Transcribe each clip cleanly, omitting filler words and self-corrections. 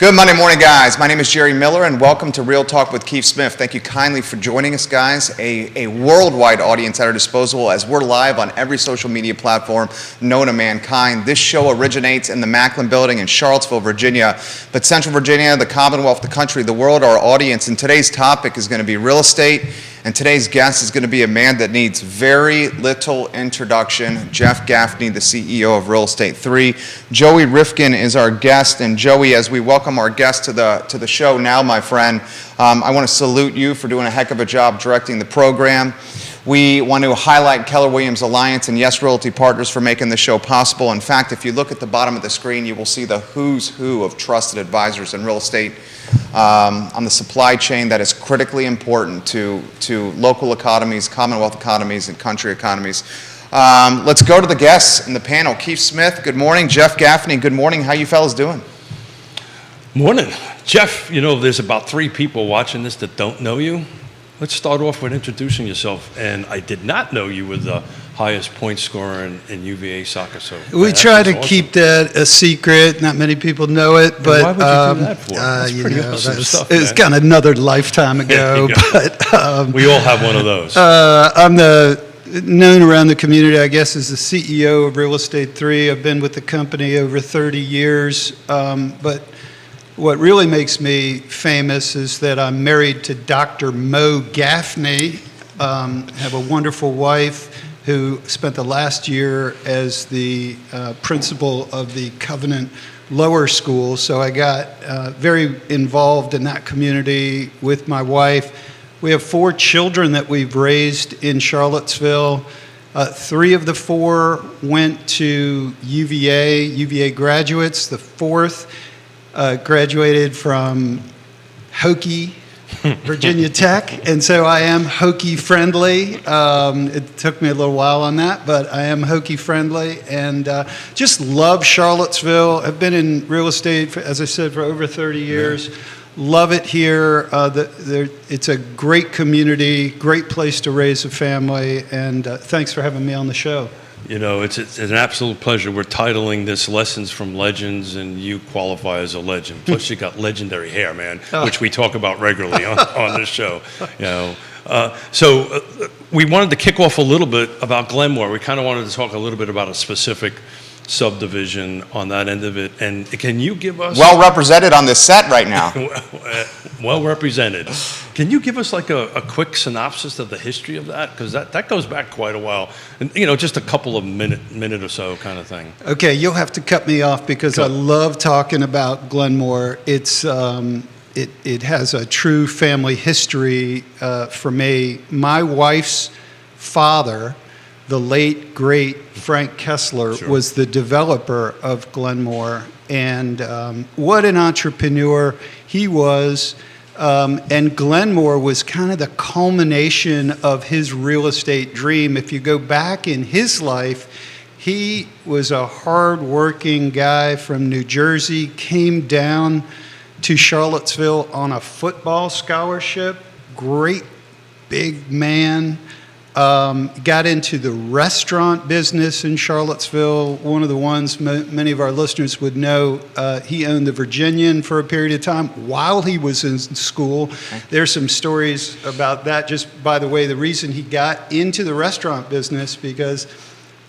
Good Monday morning, guys. My name is Jerry Miller, and welcome to Real Talk with Keith Smith. Thank you kindly for joining us, guys. A worldwide audience at our disposal as we're live on every social media platform known to mankind. This show originates in the Macklin Building in Charlottesville, Virginia. But Central Virginia, the Commonwealth, the country, the world, our audience. And today's topic is going to be real estate. And today's guest is going to be a man that needs very little introduction, Jeff Gaffney, the CEO of Real Estate 3. Joey Rifkin is our guest. And Joey, as we welcome our guest to the show now, my friend, I want to salute you for doing a heck of a job directing the program. We want to highlight Keller Williams Alliance and Yes Realty Partners for making the show possible. In fact, if you look at the bottom of the screen, you will see the who's who of trusted advisors in real estate on the supply chain that is critically important to local economies, Commonwealth economies, and country economies. Let's go to the guests in the panel. Keith Smith, good morning. Jeff Gaffney, good morning. How you fellas doing? Morning. Jeff, you know, there's about 3 people watching this that don't know you. Let's start off with introducing yourself. And I did not know you were the highest point scorer in UVA soccer. So we try to keep that a secret. Not many people know it, but why would you do that for? That's pretty awesome stuff, it's kind of another lifetime ago. But we all have one of those. I'm known around the community, I guess, as the CEO of Real Estate 3. I've been with the company over 30 years, but what really makes me famous is that I'm married to Dr. Mo Gaffney. Have a wonderful wife who spent the last year as the principal of the Covenant Lower School. So I got very involved in that community with my wife. We have 4 children that we've raised in Charlottesville. 3 of the 4 went to UVA graduates. The 4th graduated from Hokie, Virginia Tech, and so I am Hokie friendly. It took me a little while on that, but I am Hokie friendly, and just love Charlottesville. I've been in real estate, as I said, for over 30 years. Yeah. Love it here. It's a great community, great place to raise a family, and thanks for having me on the show. You know, it's an absolute pleasure. We're titling this Lessons from Legends, and you qualify as a legend. Plus, you got legendary hair, man, which we talk about regularly on this show. You know, so we wanted to kick off a little bit about Glenmore. We kind of wanted to talk a little bit about a specific subdivision on that end of it. And can you give us... Well represented on this set right now. Well represented. Can you give us like a quick synopsis of the history of that? Because that goes back quite a while. And, you know, just a couple of minute or so kind of thing. Okay, you'll have to cut me off because I love talking about Glenmore. It's it has a true family history for me. My wife's father, the late, great Frank Kessler, was the developer of Glenmore. And what an entrepreneur he was. And Glenmore was kind of the culmination of his real estate dream. If you go back in his life, he was a hard-working guy from New Jersey, came down to Charlottesville on a football scholarship, great big man. Got into the restaurant business in Charlottesville. One of the ones many of our listeners would know, he owned the Virginian for a period of time while he was in school. There's some stories about that. Just by the way, the reason he got into the restaurant business, because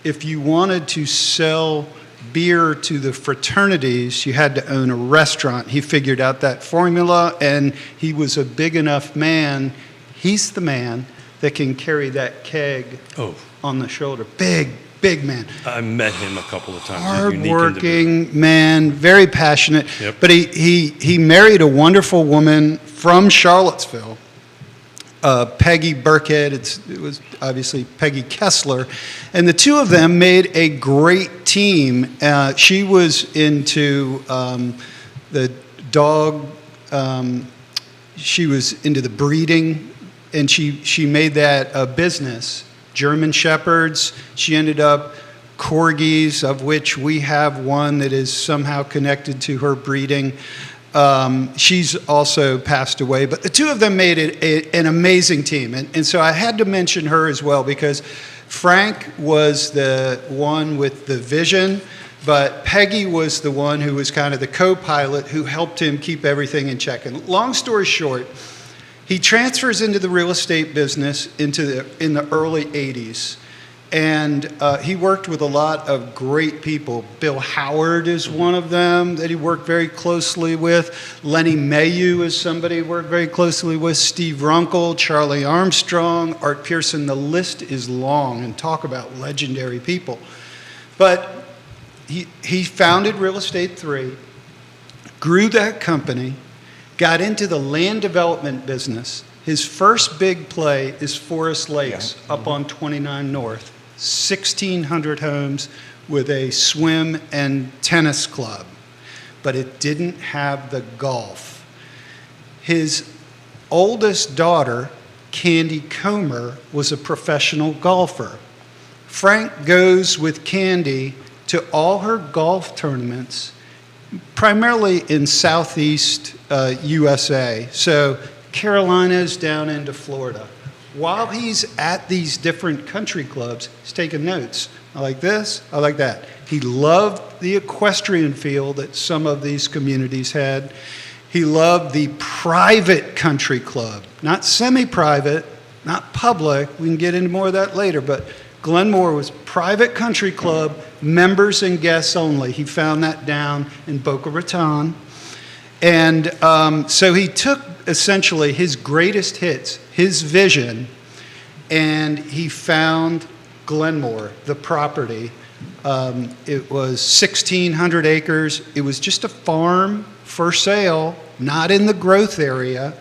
if you wanted to sell beer to the fraternities, you had to own a restaurant. He figured out that formula, and he was a big enough man. He's the man that can carry that keg on the shoulder. Big man. I met him a couple of times. Hard-working man, very passionate. Yep. But he married a wonderful woman from Charlottesville, Peggy Burkhead. It was obviously Peggy Kessler. And the two of them made a great team. She was into the dog. She was into the breeding. And she made that a business. German Shepherds. She ended up Corgis, of which we have one that is somehow connected to her breeding. She's also passed away. But the two of them made it an amazing team. And so I had to mention her as well because Frank was the one with the vision. But Peggy was the one who was kind of the co-pilot who helped him keep everything in check. And long story short, he transfers into the real estate business in the early 80s. And he worked with a lot of great people. Bill Howard is one of them that he worked very closely with. Lenny Mayhew is somebody he worked very closely with. Steve Runkle, Charlie Armstrong, Art Pearson. The list is long, and talk about legendary people. But he founded Real Estate 3, grew that company, got into the land development business. His first big play is Forest Lakes up on 29 North. 1,600 homes with a swim and tennis club, but it didn't have the golf. His oldest daughter, Candy Comer, was a professional golfer. Frank goes with Candy to all her golf tournaments, primarily in Southeast USA, so Carolinas down into Florida. While he's at these different country clubs, he's taking notes. I like this, I like that. He loved the equestrian field that some of these communities had. He loved the private country club, not semi-private, not public. We can get into more of that later, but Glenmore was private country club, members and guests only. He found that down in Boca Raton. And so he took essentially his greatest hits, his vision, and he found Glenmore, the property. It was 1,600 acres. It was just a farm for sale, not in the growth area.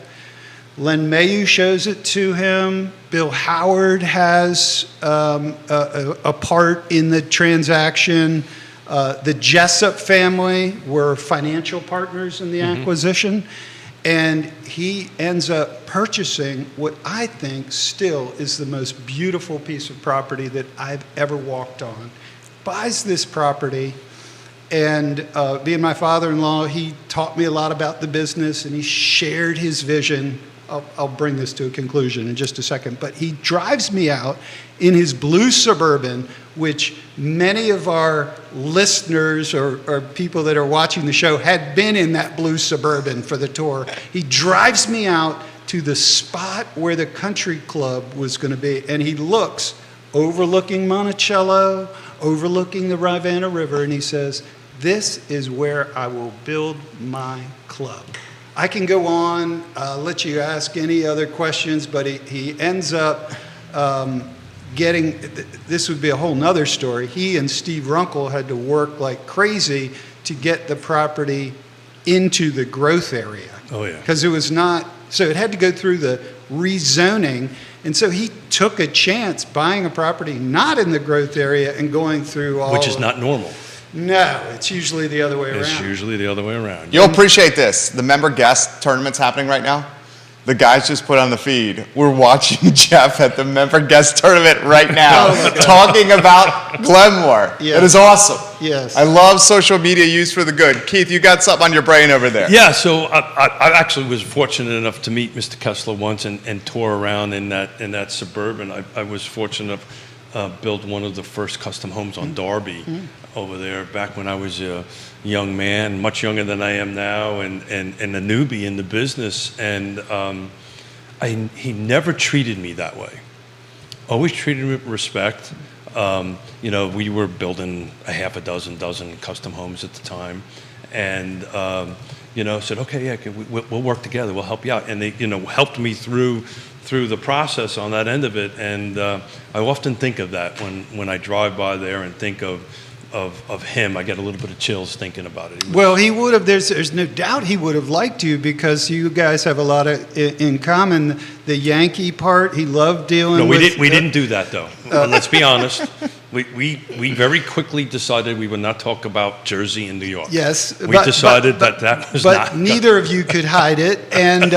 Len Mayhew shows it to him. Bill Howard has a part in the transaction. The Jessup family were financial partners in the acquisition, and he ends up purchasing what I think still is the most beautiful piece of property that I've ever walked on. Buys this property, and being my father-in-law, he taught me a lot about the business, and he shared his vision. I'll bring this to a conclusion in just a second, but he drives me out in his blue Suburban, which many of our listeners or people that are watching the show had been in that blue Suburban for the tour. He drives me out to the spot where the country club was going to be, and he looks overlooking Monticello, overlooking the Rivanna River, and he says, "This is where I will build my club." I can go on, let you ask any other questions, but he ends up getting, this would be a whole nother story. He and Steve Runkle had to work like crazy to get the property into the growth area. Oh, yeah. Because it was not, so it had to go through the rezoning. And so he took a chance buying a property not in the growth area and going through all. Which is not normal. No, it's usually the other way around. It's usually the other way around. You'll appreciate this. The member guest tournament's happening right now. The guys just put on the feed. We're watching Jeff at the member guest tournament right now, talking about Glenmore. Yes. It is awesome. Yes. I love social media used for the good. Keith, you got something on your brain over there. Yeah, so I actually was fortunate enough to meet Mr. Kessler once and tour around in that Suburban. I was fortunate to build one of the first custom homes on Darby over there back when I was a young man, much younger than I am now, and a newbie in the business. And he never treated me that way. Always treated me with respect. We were building a half a dozen custom homes at the time, and said, okay, yeah, we'll work together. We'll help you out. And they, helped me through the process on that end of it. And I often think of that when I drive by there and think of him. I get a little bit of chills thinking about it. Well, he would have. There's no doubt he would have liked you because you guys have a lot in common. The Yankee part, he loved dealing with. No, we didn't do that though. Let's be honest. We very quickly decided we would not talk about Jersey and New York. Yes, we decided that was not. But neither of you could hide it, and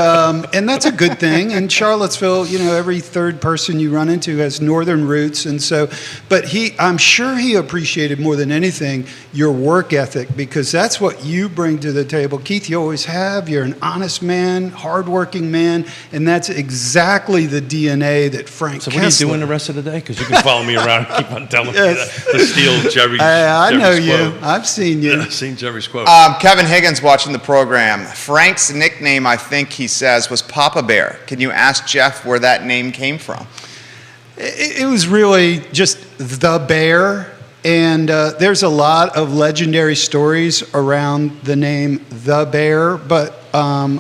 that's a good thing. In Charlottesville, every third person you run into has northern roots, and so. But I'm sure he appreciated more than anything your work ethic because that's what you bring to the table, Keith. You always have. You're an honest man, hardworking man, and that's exactly the DNA that Frank. So what are you doing the rest of the day? Because you can follow me around and keep on telling telling Yes. me to steal Jerry's I know Jerry's you. quote. I've seen you. Yeah, I've seen Jerry's quote. Kevin Higgins watching the program. Frank's nickname, I think he says, was Papa Bear. Can you ask Jeff where that name came from? It was really just the bear, and there's a lot of legendary stories around the name the bear, but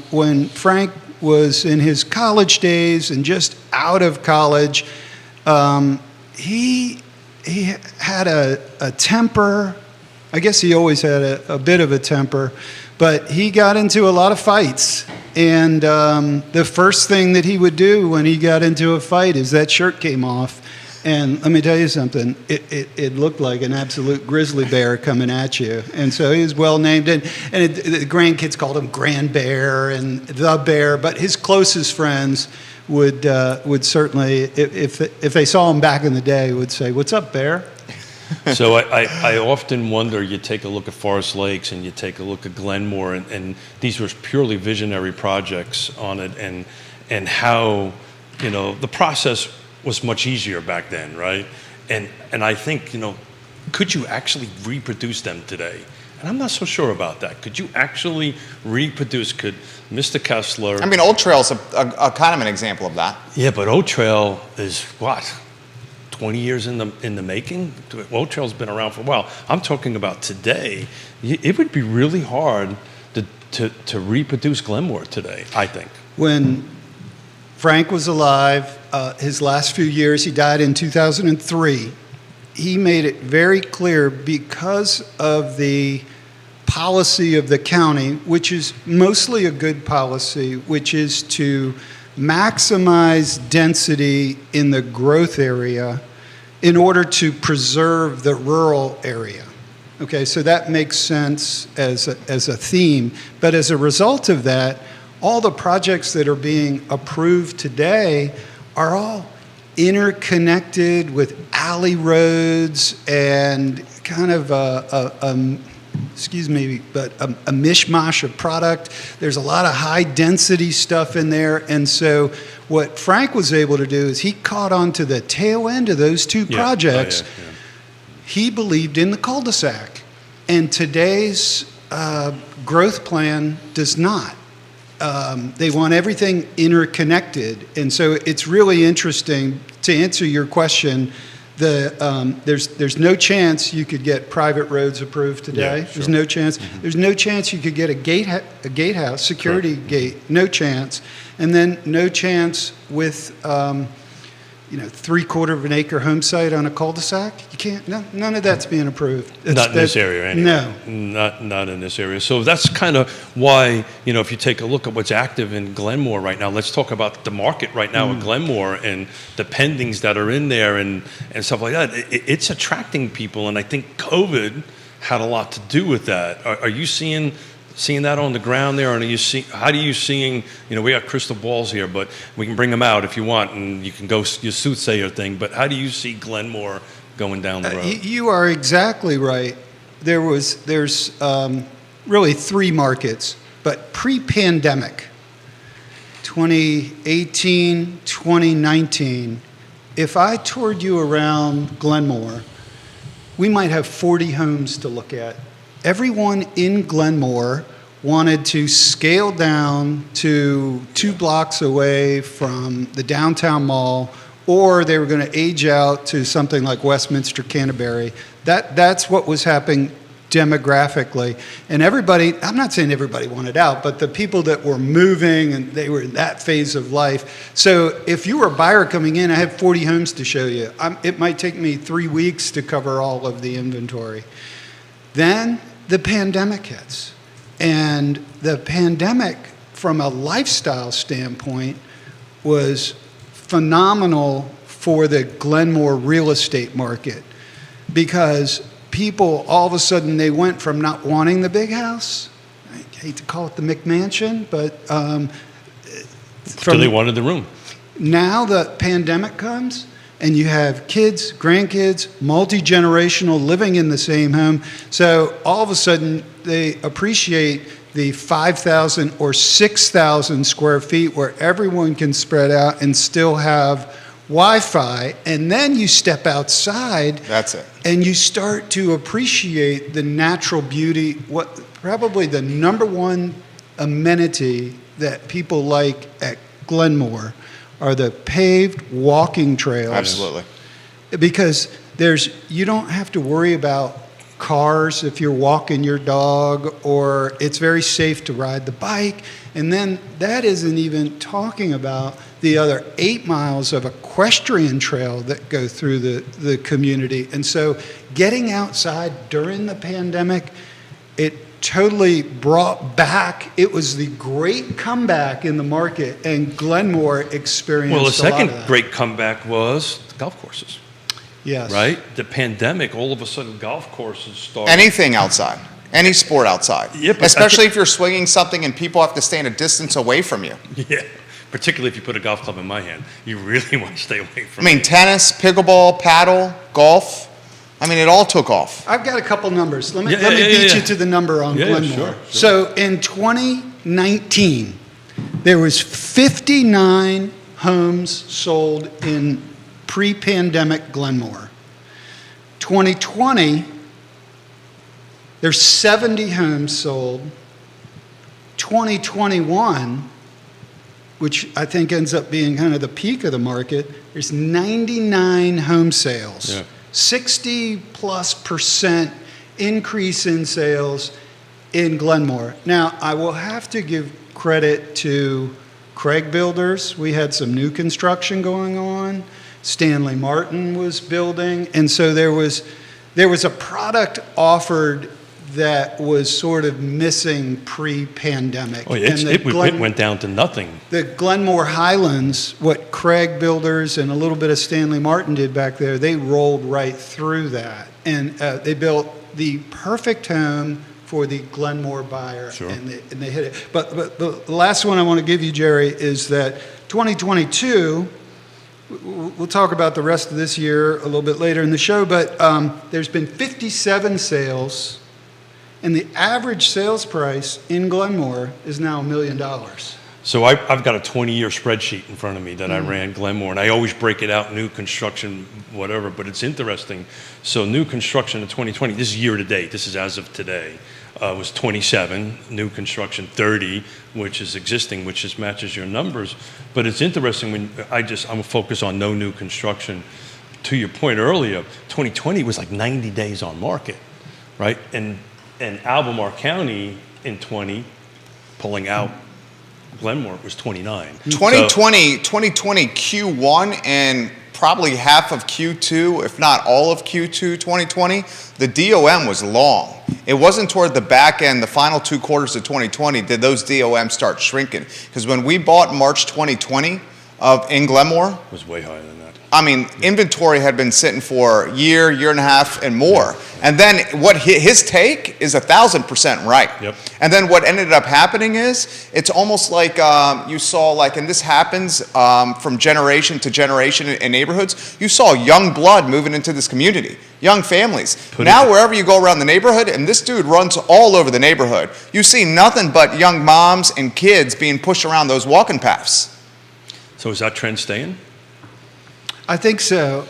when Frank was in his college days and just out of college, he had a temper. I guess he always had a bit of a temper, but he got into a lot of fights. And the first thing that he would do when he got into a fight is that shirt came off. And let me tell you something, it looked like an absolute grizzly bear coming at you. And so he was well named. And the grandkids called him Grand Bear and the Bear. But his closest friends would certainly, if they saw him back in the day, would say, "What's up, Bear?" So I often wonder, you take a look at Forest Lakes and you take a look at Glenmore, and these were purely visionary projects on it, and how, the process was much easier back then, right? And I think, could you actually reproduce them today? And I'm not so sure about that. Could you actually reproduce, could Mr. Kessler... I mean, Old Trail's a kind of an example of that. Yeah, but Old Trail is what? 20 years in the making? Old Trail's been around for a while. I'm talking about today. It would be really hard to reproduce Glenmore today, I think. When Frank was alive, his last few years, he died in 2003, he made it very clear, because of the policy of the county, which is mostly a good policy, which is to maximize density in the growth area in order to preserve the rural area. Okay, so that makes sense as a theme. But as a result of that, all the projects that are being approved today are all interconnected with alley roads and kind of a mishmash of product. There's a lot of high density stuff in there. And so what Frank was able to do is he caught on to the tail end of those two projects. He believed in the cul-de-sac. And today's growth plan does not. They want everything interconnected. And so it's really interesting. To answer your question, there's no chance you could get private roads approved today. Yeah, sure. There's no chance. Mm-hmm. There's no chance you could get a gatehouse, security gate. No chance. And then no chance with 3/4 of an acre home site on a cul-de-sac. You can't. None of that's being approved. Not in this area, anyway. No. Not in this area. So that's kind of why, if you take a look at what's active in Glenmore right now, let's talk about the market right now at Glenmore and the pendings that are in there and stuff like that. It's attracting people, and I think COVID had a lot to do with that. Are you seeing that on the ground there, and how do you seeing, we got crystal balls here, but we can bring them out if you want, and you can go your soothsayer thing, but how do you see Glenmore going down the road? You are exactly right. There's really three markets, but pre-pandemic, 2018, 2019, if I toured you around Glenmore, we might have 40 homes to look at. Everyone in Glenmore wanted to scale down to 2 blocks away from the downtown mall, or they were going to age out to something like Westminster, Canterbury. That's what was happening demographically. And everybody, I'm not saying everybody wanted out, but the people that were moving, and they were in that phase of life. So if you were a buyer coming in, I have 40 homes to show you. It might take me 3 weeks to cover all of the inventory. Then the pandemic hits. And the pandemic, from a lifestyle standpoint, was phenomenal for the Glenmore real estate market, because people, all of a sudden, they went from not wanting the big house, I hate to call it the McMansion, but So they wanted the room. Now the pandemic comes, and you have kids, grandkids, multi-generational living in the same home. So all of a sudden, they appreciate the 5,000 or 6,000 square feet where everyone can spread out and still have Wi-Fi, and then you step outside. That's it. And you start to appreciate the natural beauty. What probably the number one amenity that people like at Glenmore are the paved walking trails. Absolutely. Because you don't have to worry about cars if you're walking your dog, or it's very safe to ride the bike. And then that isn't even talking about the other 8 miles of equestrian trail that go through the community. And so getting outside during the pandemic, it totally brought back, it was the great comeback in the market, and Glenmore experienced Well, the a lot second of that. great comeback was the golf courses, Yes. right? The pandemic, all of a sudden golf courses started. Anything outside, any sport outside. Yeah, but Especially if you're swinging something and people have to stand a distance away from you. Yeah, particularly if you put a golf club in my hand. You really want to stay away from I mean, tennis, pickleball, paddle, golf. I mean, it all took off. I've got a couple numbers. Let me Yeah, beat yeah. you to the number on Yeah, Glenmore. sure. So in 2019, there was 59 homes sold in pre-pandemic Glenmore. 2020, there's 70 homes sold. 2021, which I think ends up being kind of the peak of the market, there's 99 home sales. Yeah. 60+% increase in sales in Glenmore. Now, I will have to give credit to Craig Builders. We had some new construction going on. Stanley Martin was building. And so there was a product offered that was sort of missing pre-pandemic. Oh, yeah, And it went down to nothing. the Glenmore Highlands, what Craig Builders and a little bit of Stanley Martin did back there, they rolled right through that. And they built the perfect home for the Glenmore buyer. Sure. And they hit it. But the last one I want to give you, Jerry, is that 2022, we'll talk about the rest of this year a little bit later in the show, but there's been 57 sales. And the average sales price in Glenmore is now $1 million. So I've got a 20-year spreadsheet in front of me that I ran Glenmore, and I always break it out, new construction, whatever, but it's interesting. So new construction in 2020, this is year to date, this is as of today, was 27, new construction 30, which is existing, which just matches your numbers. But it's interesting when I'm gonna focus on no new construction. To your point earlier, 2020 was like 90 days on market, right? And Albemarle County in 20, pulling out Glenmore, was 29. 2020 Q1 and probably half of Q2, if not all of Q2 2020, the DOM was long. It wasn't toward the back end, the final 2 quarters of 2020, did those DOMs start shrinking. Because when we bought March 2020 in Glenmore, It was way higher than that. I mean, inventory had been sitting for a year and a half and more. And then what his take is 1,000% right. Yep. And then what ended up happening is, it's almost like you saw, like, and this happens from generation to generation in neighborhoods, you saw young blood moving into this community, young families. Now wherever you go around the neighborhood, and this dude runs all over the neighborhood, you see nothing but young moms and kids being pushed around those walking paths. So is that trend staying? I think so.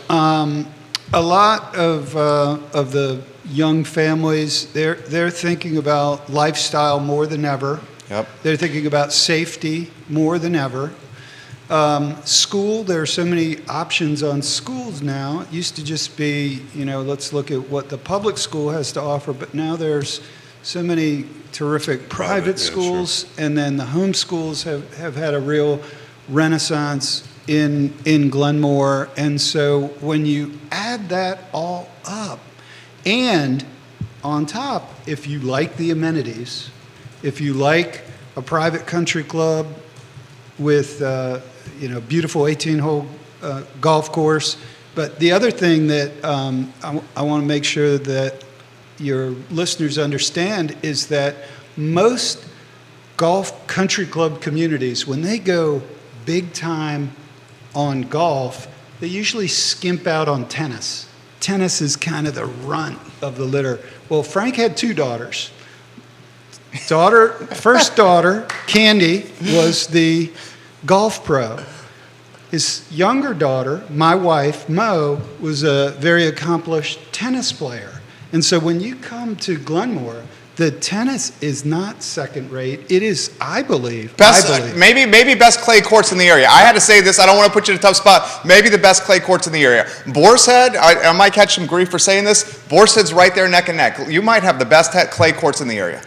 A lot of the young families, they're thinking about lifestyle more than ever. Yep. They're thinking about safety more than ever. School, there are so many options on schools now. It used to just be, let's look at what the public school has to offer, but now there's so many terrific private yeah, schools, and then the home schools have had a real renaissance in Glenmore. And so when you add that all up, and on top, if you like the amenities, if you like a private country club with beautiful 18-hole golf course, but the other thing that I want to make sure that your listeners understand is that most golf country club communities, when they go big time on golf, they usually skimp out on tennis. Tennis is kind of the runt of the litter. Well, Frank had 2 daughters. First daughter, Candy, was the golf pro. His younger daughter, my wife, Mo, was a very accomplished tennis player. And so when you come to Glenmore, the tennis is not second rate. It is, I believe, maybe best clay courts in the area. I had to say this. I don't want to put you in a tough spot. Maybe the best clay courts in the area. Boar's Head, I might catch some grief for saying this. Boar's Head's right there neck and neck. You might have the best clay courts in the area.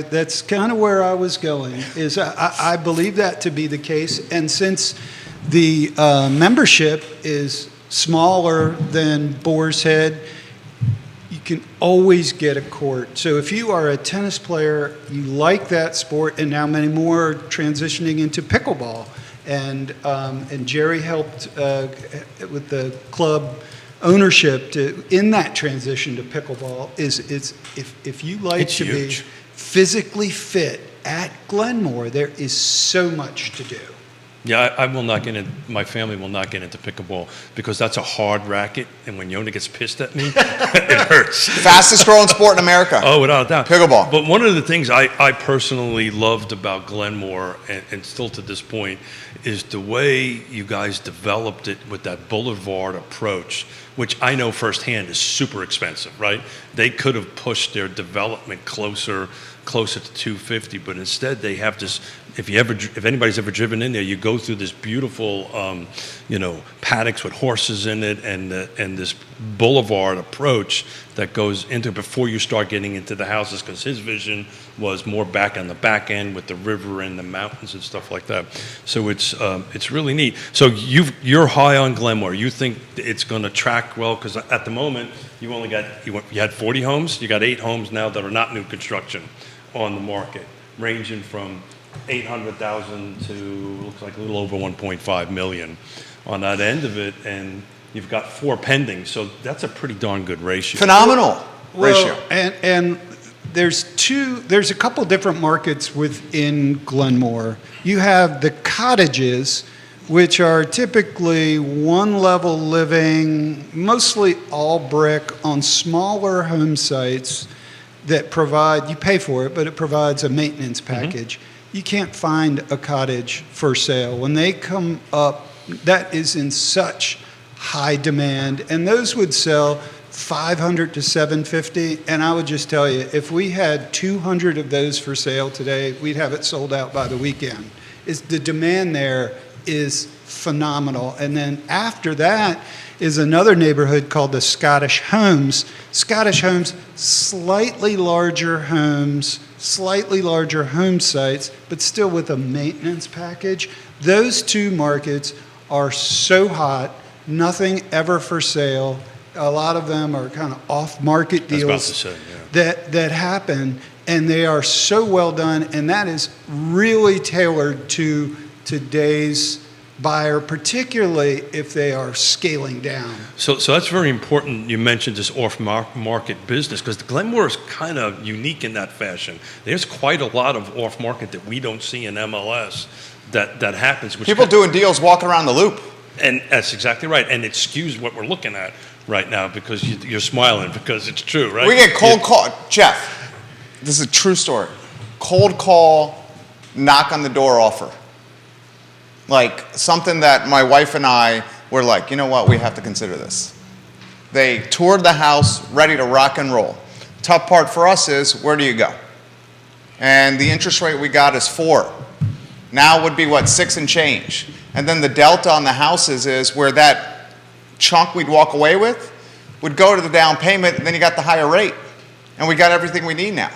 That's kind of where I was going, is I believe that to be the case. And since the membership is smaller than Boar's Head, you can always get a court. So if you are a tennis player, you like that sport, and now many more are transitioning into pickleball. And Jerry helped with the club ownership in that transition to pickleball. If you like it's to huge. be physically fit at Glenmore, there is so much to do. Yeah, I will not get in. My family will not get into pickleball because that's a hard racket, and when Yonna gets pissed at me, it hurts. Fastest growing sport in America. Oh, without a doubt. Pickleball. But one of the things I personally loved about Glenmore, and still to this point, is the way you guys developed it with that boulevard approach, which I know firsthand is super expensive, right? They could have pushed their development closer to 250, but instead they have this. If anybody's ever driven in there, you go through this beautiful, paddocks with horses in it, and this boulevard approach that goes into before you start getting into the houses, because his vision was more back on the back end with the river and the mountains and stuff like that. So it's really neat. So you're high on Glenmore. You think it's going to track well, because at the moment you had 40 homes. You got 8 homes now that are not new construction on the market, ranging from 800,000 to looks like a little over 1.5 million on that end of it, and you've got 4 pending, so that's a pretty darn good ratio. Phenomenal ratio. And there's a couple different markets within Glenmore. You have the cottages, which are typically one-level living, mostly all brick on smaller home sites that provide, you pay for it, but it provides a maintenance package. Mm-hmm. You can't find a cottage for sale. When they come up, that is in such high demand, and those would sell $500 to $750. And I would just tell you, if we had 200 of those for sale today, we'd have it sold out by the weekend. The demand there is phenomenal. And then after that is another neighborhood called the Scottish Homes. Scottish Homes, slightly larger home sites, but still with a maintenance package. Those two markets are so hot, nothing ever for sale. A lot of them are kind of off-market deals that happen, and they are so well done, and that is really tailored to today's buyer, particularly if they are scaling down. So that's very important. You mentioned this off-market business, because Glenmore is kind of unique in that fashion. There's quite a lot of off-market that we don't see in MLS that happens. People doing deals walking around the loop. And that's exactly right. And it skews what we're looking at right now, because you're smiling because it's true, right? We get cold call. Jeff, this is a true story. Cold call, knock on the door offer. Like something that my wife and I were like, you know what, we have to consider this. They toured the house, ready to rock and roll. Tough part for us is, where do you go? And the interest rate we got is 4. Now would be, 6 and change. And then the delta on the houses is where that chunk we'd walk away with would go to the down payment, and then you got the higher rate. And we got everything we need now.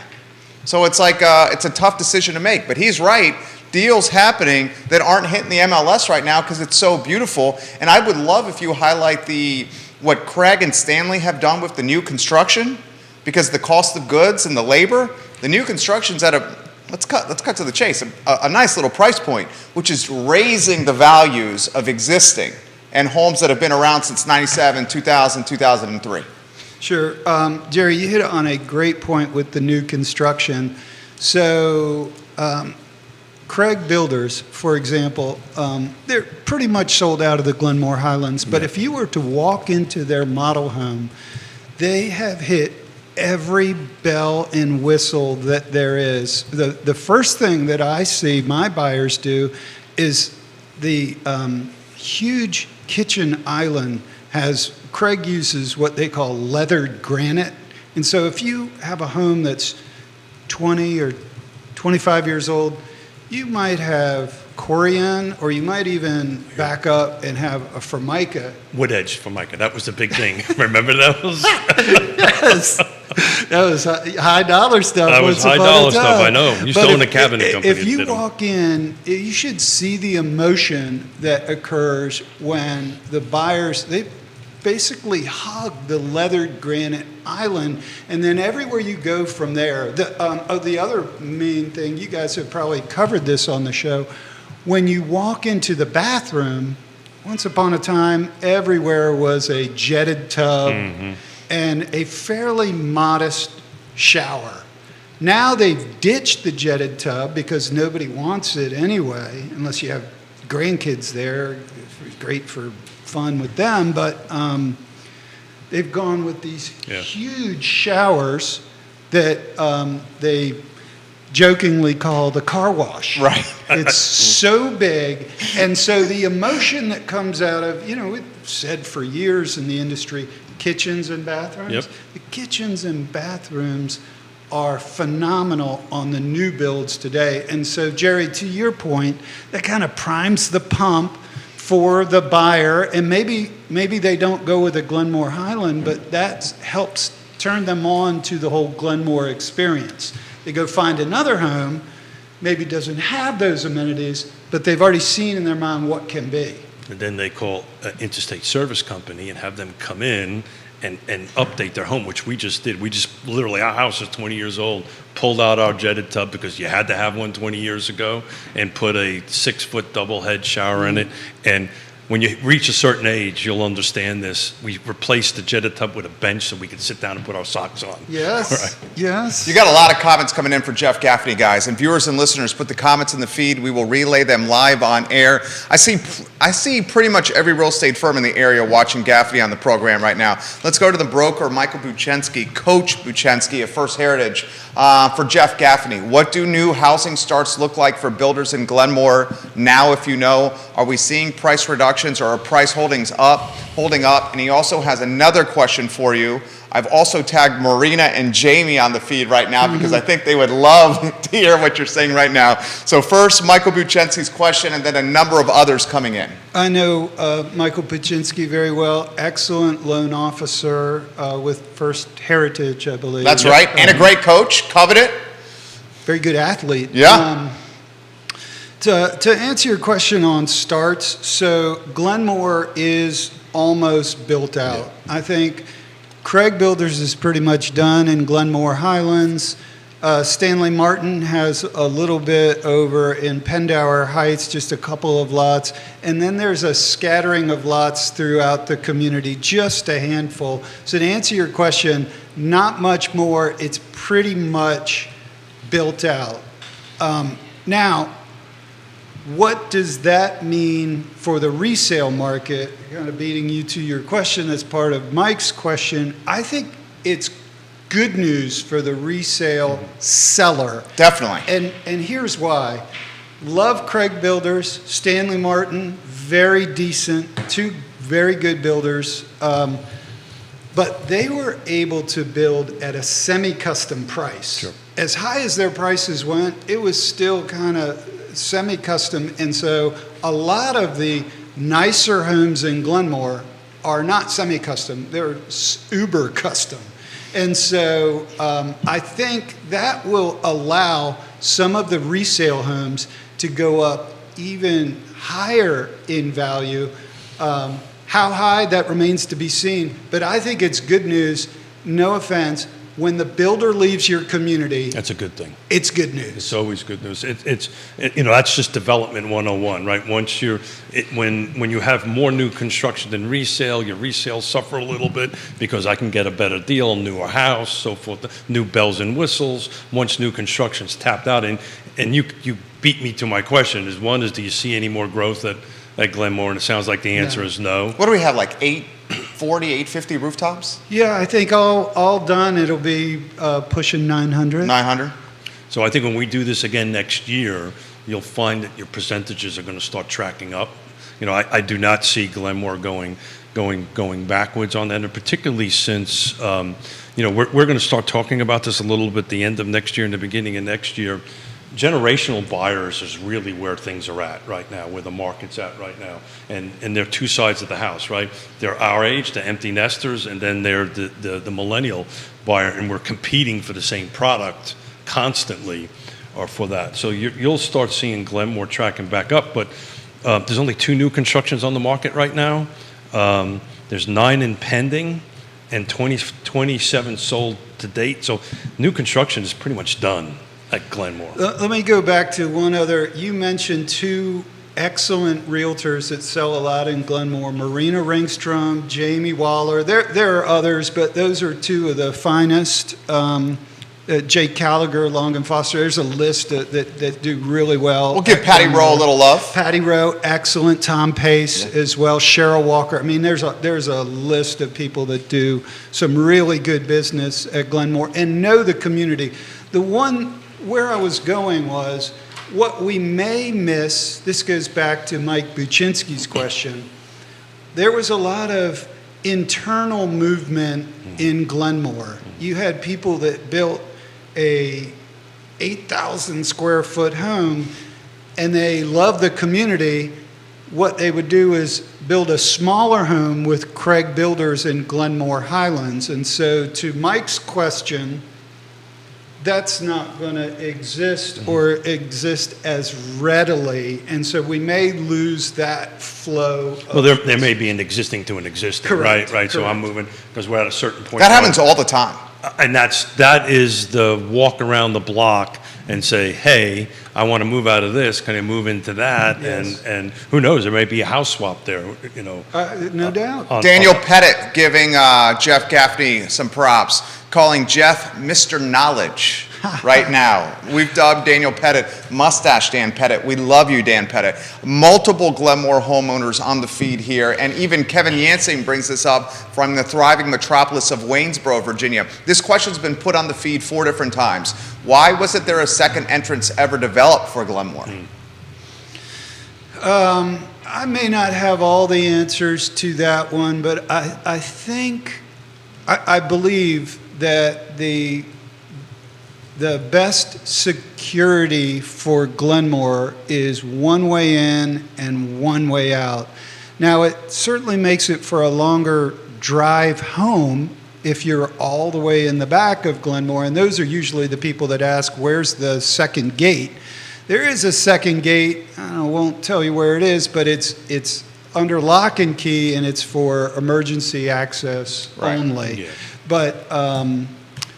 So it's like, it's a tough decision to make. But he's right. Deals happening that aren't hitting the MLS right now because it's so beautiful. And I would love if you highlight what Craig and Stanley have done with the new construction, because the cost of goods and the labor, the new construction's at let's cut to the chase, a nice little price point, which is raising the values of existing and homes that have been around since 97, 2000, 2003. Sure. Jerry, you hit on a great point with the new construction. So Craig Builders, for example, they're pretty much sold out of the Glenmore Highlands. But if you were to walk into their model home, they have hit every bell and whistle that there is. The first thing that I see my buyers do is the huge kitchen island Craig uses what they call leathered granite. And so if you have a home that's 20 or 25 years old, you might have Corian, or you might even back up and have a Formica. Wood edge Formica. That was the big thing. Remember those? Yes. That was high dollar stuff. That was high dollar stuff, I know. You still own a cabinet company. If you walk in, you should see the emotion that occurs when the buyers, they basically hug the leathered granite island, and then everywhere you go from there. The other main thing, you guys have probably covered this on the show, when you walk into the bathroom, once upon a time, everywhere was a jetted tub and a fairly modest shower. Now they've ditched the jetted tub because nobody wants it anyway, unless you have grandkids there. It's great for fun with them, but they've gone with these huge showers that they jokingly call the car wash. Right. It's so big, and so the emotion that comes out of, we've said for years in the industry, kitchens and bathrooms. Yep. The kitchens and bathrooms are phenomenal on the new builds today. And so, Jerry, to your point, that kind of primes the pump for the buyer, and maybe they don't go with a Glenmore Highland, but that helps turn them on to the whole Glenmore experience. They go find another home, maybe doesn't have those amenities, but they've already seen in their mind what can be. And then they call an Intrastate service company and have them come in and update their home, which we just did. We just literally, our house is 20 years old, pulled out our jetted tub because you had to have one 20 years ago, and put a 6-foot double head shower in it. And when you reach a certain age, you'll understand this. We replaced the jetted tub with a bench so we could sit down and put our socks on. Yes, Right. yes. You got a lot of comments coming in for Jeff Gaffney, guys. And viewers and listeners, put the comments in the feed. We will relay them live on air. I see pretty much every real estate firm in the area watching Gaffney on the program right now. Let's go to the broker, Michael Buchensky, Coach Buchensky of First Heritage. For Jeff Gaffney, what do new housing starts look like for builders in Glenmore now, if you know? Are we seeing price reductions, or are price holding up? And he also has another question for you. I've also tagged Marina and Jamie on the feed right now because I think they would love to hear what you're saying right now. So first, Michael Buchensky's question, and then a number of others coming in. I know Michael Buchensky very well. Excellent loan officer with First Heritage, I believe. That's right, and a great coach, coveted. Very good athlete. Yeah. To answer your question on starts, so Glenmore is almost built out. Yeah. I think Craig Builders is pretty much done in Glenmore Highlands. Stanley Martin has a little bit over in Pendower Heights, just a couple of lots. And then there's a scattering of lots throughout the community, just a handful. So to answer your question, not much more. It's pretty much built out. Now, what does that mean for the resale market? Kind of beating you to your question as part of Mike's question. I think it's good news for the resale seller. Definitely. And here's why. Love Craig Builders, Stanley Martin, very decent, two very good builders. But they were able to build at a semi-custom price. Sure. As high as their prices went, it was still kind of semi-custom, and so a lot of the nicer homes in Glenmore are not semi-custom, they're uber custom. And so I think that will allow some of the resale homes to go up even higher in value. How high, that remains to be seen, but I think it's good news, no offense. When the builder leaves your community, That's a good thing. It's good news. It's always good news. It's that's just development 101, right? Once when you have more new construction than resale, your resales suffer a little bit because I can get a better deal, newer house, so forth, new bells and whistles. Once new construction's tapped out, and you beat me to my question. Do you see any more growth at Glenmore? And it sounds like the answer is no. What do we have, like 840, 850 rooftops? Yeah, I think all done, it'll be pushing 900. 900? So I think when we do this again next year, you'll find that your percentages are going to start tracking up. I do not see Glenmore going backwards on that, and particularly since we're going to start talking about this a little bit at the end of next year and the beginning of next year. Generational buyers is really where things are at right now, where the market's at right now, and there are two sides of the house, right? They're our age, the empty nesters, and then they're the millennial buyer, and we're competing for the same product constantly, or for that. So you'll start seeing Glenmore tracking back up, but there's only 2 new constructions on the market right now. There's 9 in pending, and 27 sold to date. So new construction is pretty much done at Glenmore. Let me go back to one other. You mentioned 2 excellent realtors that sell a lot in Glenmore, Marina Ringstrom, Jamie Waller. There are others, but those are 2 of the finest. Jake Gallagher, Long and Foster. There's a list that do really well. We'll give Patty Rowe a little love. Patty Rowe, excellent. Tom Pace as well. Cheryl Walker. I mean, there's a list of people that do some really good business at Glenmore and know the community. The one where I was going was what we may miss. This goes back to Mike Buczynski's question. There was a lot of internal movement in Glenmore. You had people that built a 8,000 square foot home and they loved the community. What they would do is build a smaller home with Craig Builders in Glenmore Highlands. And so to Mike's question, that's not going to exist or exist as readily. And so we may lose that flow. Well, there may be an existing to an existing, Correct, right? So correct. I'm moving because we're at a certain point. That happens all the time. And that is the walk around the block and say, hey, I want to move out of this. Can I move into that? Yes. And who knows? There may be a house swap there. No doubt. Daniel Pettit giving Jeff Gaffney some props, calling Jeff Mr. Knowledge right now. We've dubbed Daniel Pettit Mustache Dan Pettit. We love you, Dan Pettit. Multiple Glenmore homeowners on the feed here, and even Kevin Yancing brings this up from the thriving metropolis of Waynesboro, Virginia. This question's been put on the feed 4 different times. Why wasn't there a second entrance ever developed for Glenmore? I may not have all the answers to that one, but I think, I believe that the best security for Glenmore is one way in and one way out. Now, it certainly makes it for a longer drive home if you're all the way in the back of Glenmore, and those are usually the people that ask, where's the second gate? There is a second gate. I won't tell you where it is, but it's under lock and key, and it's for emergency access only. Yeah. But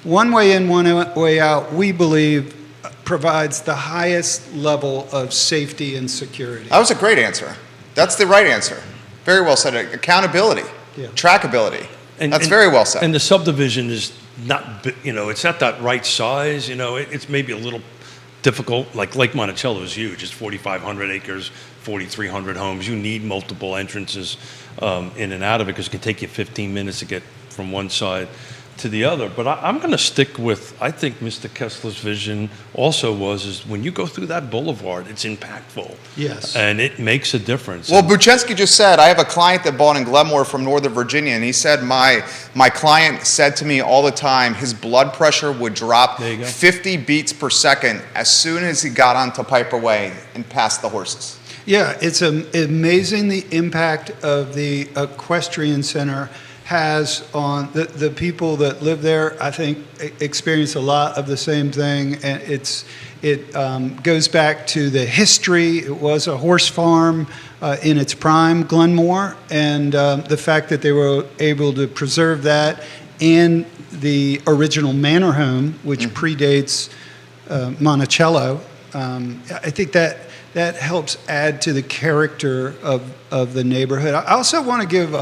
one way in, one way out, we believe provides the highest level of safety and security. That was a great answer. That's the right answer. Very well said. Accountability, trackability. That's very well said. And the subdivision is not, it's not that right size. It's maybe a little difficult. Like Lake Monticello is huge. It's 4,500 acres, 4,300 homes. You need multiple entrances in and out of it because it can take you 15 minutes to get from one side to the other. But I'm going to stick with, I think Mr. Kessler's vision also is when you go through that boulevard, it's impactful. Yes. And it makes a difference. Well, Buczynski just said, I have a client that bought in Glenmore from Northern Virginia, and he said my client said to me all the time his blood pressure would drop 50 beats per second as soon as he got onto Piper Way and passed the horses. Yeah, it's amazing the impact of the equestrian center has on the people that live there. I think experience a lot of the same thing, and it goes back to the history. It was a horse farm in its prime, Glenmore, and the fact that they were able to preserve that and the original manor home, which predates Monticello. I think that helps add to the character of the neighborhood. I also want to give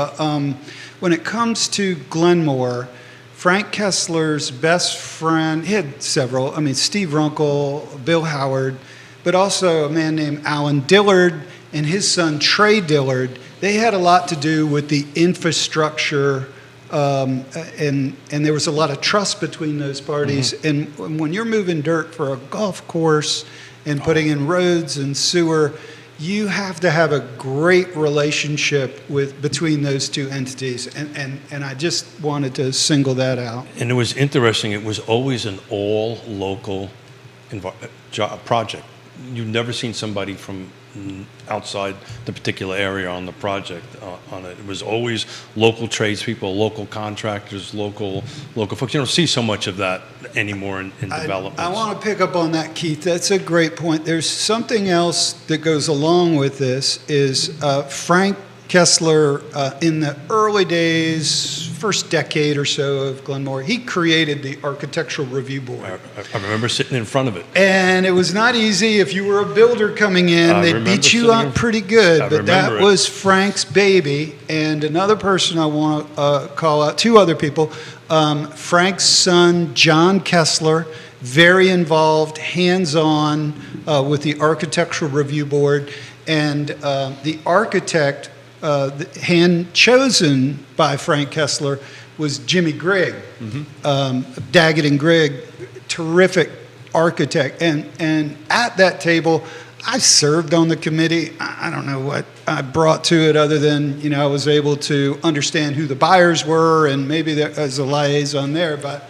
when it comes to Glenmore, Frank Kessler's best friend, he had several, Steve Runkle, Bill Howard, but also a man named Alan Dillard and his son Trey Dillard. They had a lot to do with the infrastructure, and there was a lot of trust between those parties. And when you're moving dirt for a golf course and putting in roads and sewer, you have to have a great relationship between those two entities, and I just wanted to single that out. And it was interesting. It was always an all local project. You've never seen somebody from outside the particular area on the project on it. It was always local tradespeople, local contractors, local folks. You don't see so much of that anymore in development. I want to pick up on that, Keith. That's a great point. There's something else that goes along with this is Frank Kessler, in the early days, first decade or so of Glenmore, he created the Architectural Review Board. I remember sitting in front of it. And it was not easy. If you were a builder coming in, they'd beat you up pretty good. But that was Frank's baby. And another person I want to call out, two other people, Frank's son, John Kessler, very involved, hands-on with the Architectural Review Board. And the architect hand chosen by Frank Kessler was Jimmy Grigg, Daggett and Grigg, terrific architect. And at that table, I served on the committee. I don't know what I brought to it other than, I was able to understand who the buyers were and maybe as a liaison there. But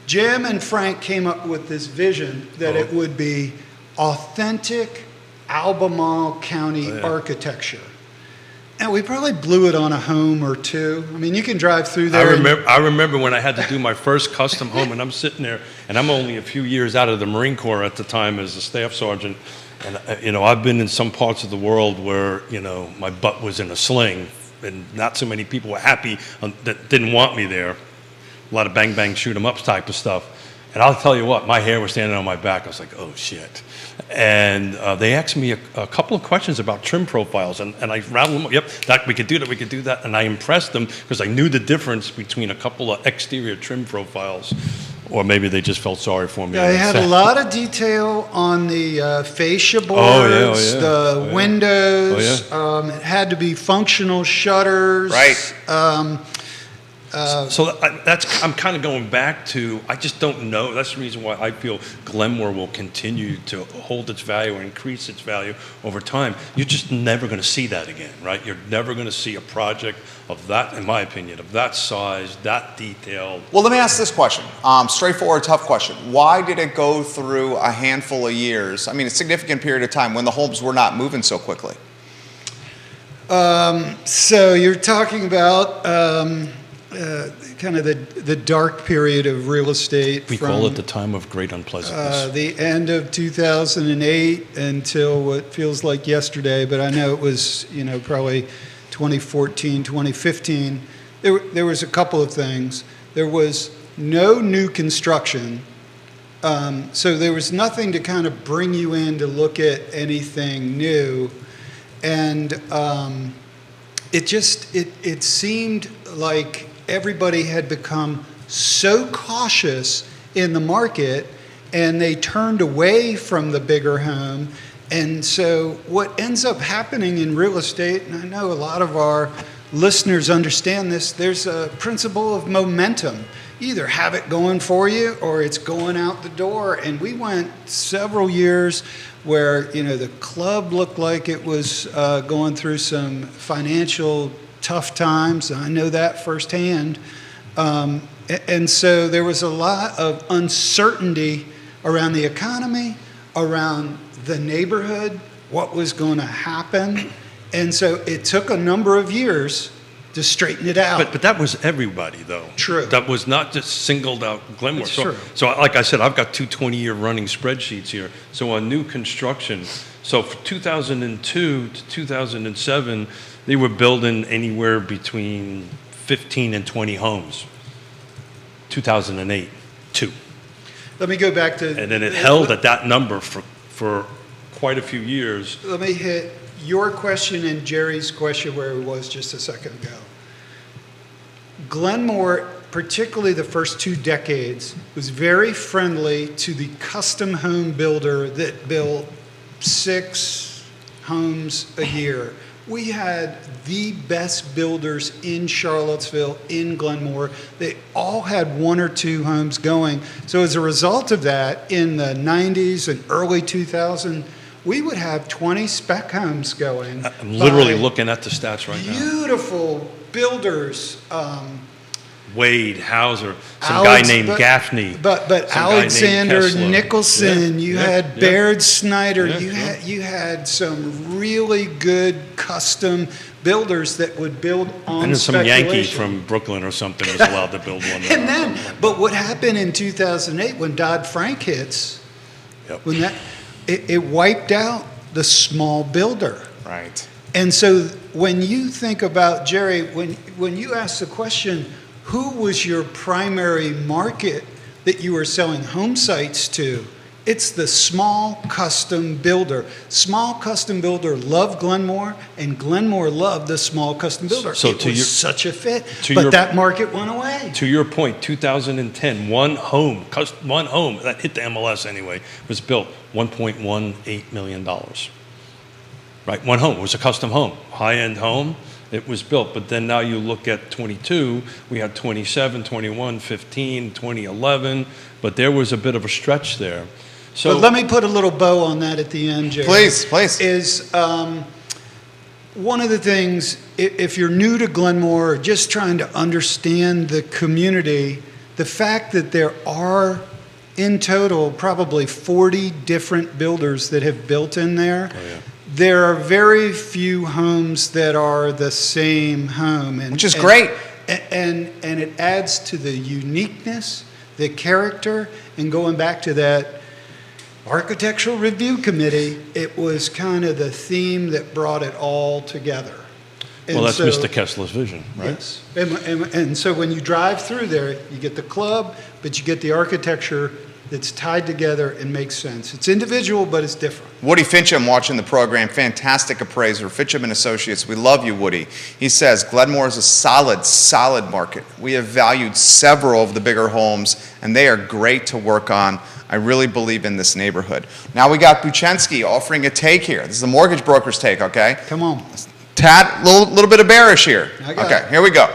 Jim and Frank came up with this vision that it would be authentic Albemarle County architecture. And we probably blew it on a home or two. I mean, you can drive through there. I remember when I had to do my first custom home, and I'm sitting there, and I'm only a few years out of the Marine Corps at the time as a staff sergeant. And, I've been in some parts of the world where, my butt was in a sling, and not so many people were happy that didn't want me there. A lot of bang, bang, shoot 'em up type of stuff. And I'll tell you what, my hair was standing on my back. I was like, oh, shit. And they asked me a couple of questions about trim profiles, and I rattled them up. Yep, we could do that. And I impressed them because I knew the difference between a couple of exterior trim profiles, or maybe they just felt sorry for me. Yeah, they had a lot of detail on the fascia boards, the windows. It had to be functional shutters. Right. So I'm kind of going back to, I just don't know. That's the reason why I feel Glenmore will continue to hold its value and increase its value over time. You're just never going to see that again, right? You're never going to see a project of that, in my opinion, of that size, that detail. Well, let me ask this question. Straightforward, tough question. Why did it go through a handful of years, a significant period of time when the homes were not moving so quickly? So you're talking about kind of the dark period of real estate. We call it the time of great unpleasantness. The end of 2008 until what feels like yesterday, but I know it was, probably 2014, 2015. There was a couple of things. There was no new construction, so there was nothing to kind of bring you in to look at anything new, and it seemed like everybody had become so cautious in the market, and they turned away from the bigger home. And so what ends up happening in real estate, and I know a lot of our listeners understand this, there's a principle of momentum. You either have it going for you or it's going out the door. And we went several years where, the club looked like it was going through some financial tough times. I know that firsthand. And so there was a lot of uncertainty around the economy, around the neighborhood, what was going to happen. And so it took a number of years to straighten it out. But that was everybody, though. True. That was not just singled out Glenmore. It's true. So like I said, I've got 2 20-year running spreadsheets here. So on new construction, so from 2002 to 2007, they were building anywhere between 15 and 20 homes. 2008, 2. Let me go back to... And then it held at that number for quite a few years. Let me hit your question and Jerry's question where it was just a second ago. Glenmore, particularly the first 2 decades, was very friendly to the custom home builder that built 6 homes a year. We had the best builders in Charlottesville, in Glenmore. They all had 1 or 2 homes going. So as a result of that, in the 90s and early 2000s, we would have 20 spec homes going. I'm literally by looking at the stats right now. beautiful builders. Wade, Hauser, some guy named Gaffney. But some guy named Alexander Kessler. Nicholson, you had Baird Snyder, Yeah, you had some really good custom builders that would build on And then some speculation. Yankee from Brooklyn or something was allowed to build one. And then, but what happened in 2008 when Dodd-Frank hits, Yep. when it wiped out the small builder. Right. And so when you think about, Jerry, when you ask the question, who was your primary market that you were selling home sites to? It's the small custom builder. Small custom builder loved Glenmore, and Glenmore loved the small custom builder. So it to was your- such a fit, to but your- that market went away. To your point, 2010, one home that hit the MLS anyway, was built $1.18 million. Right, one home. It was a custom home, high-end home. It was built, but then now you look at 22, we had 27, 21, 15, 2011, but there was a bit of a stretch there. So But let me put a little bow on that at the end, Jerry. Please. Is one of the things, if you're new to Glenmore or just trying to understand the community, the fact that there are in total probably 40 different builders that have built in there. Oh, yeah. There are very few homes that are the same home, Which is great. And it adds to the uniqueness, the character, and going back to that Architectural Review Committee, it was kind of the theme that brought it all together. well, that's Mr. Kessler's vision, right? Yes. And so when you drive through there, you get the club, but you get the architecture that's tied together and makes sense. It's individual, but it's different. Woody Fincham watching the program, fantastic appraiser. Fincham and Associates, we love you, Woody. He says, Glenmore is a solid market. We have valued several of the bigger homes, and they are great to work on. I really believe in this neighborhood. Now we got Buchensky offering a take here. This is the mortgage broker's take, okay? Come on. Little bit of bearish here. I got Okay, it. here we go.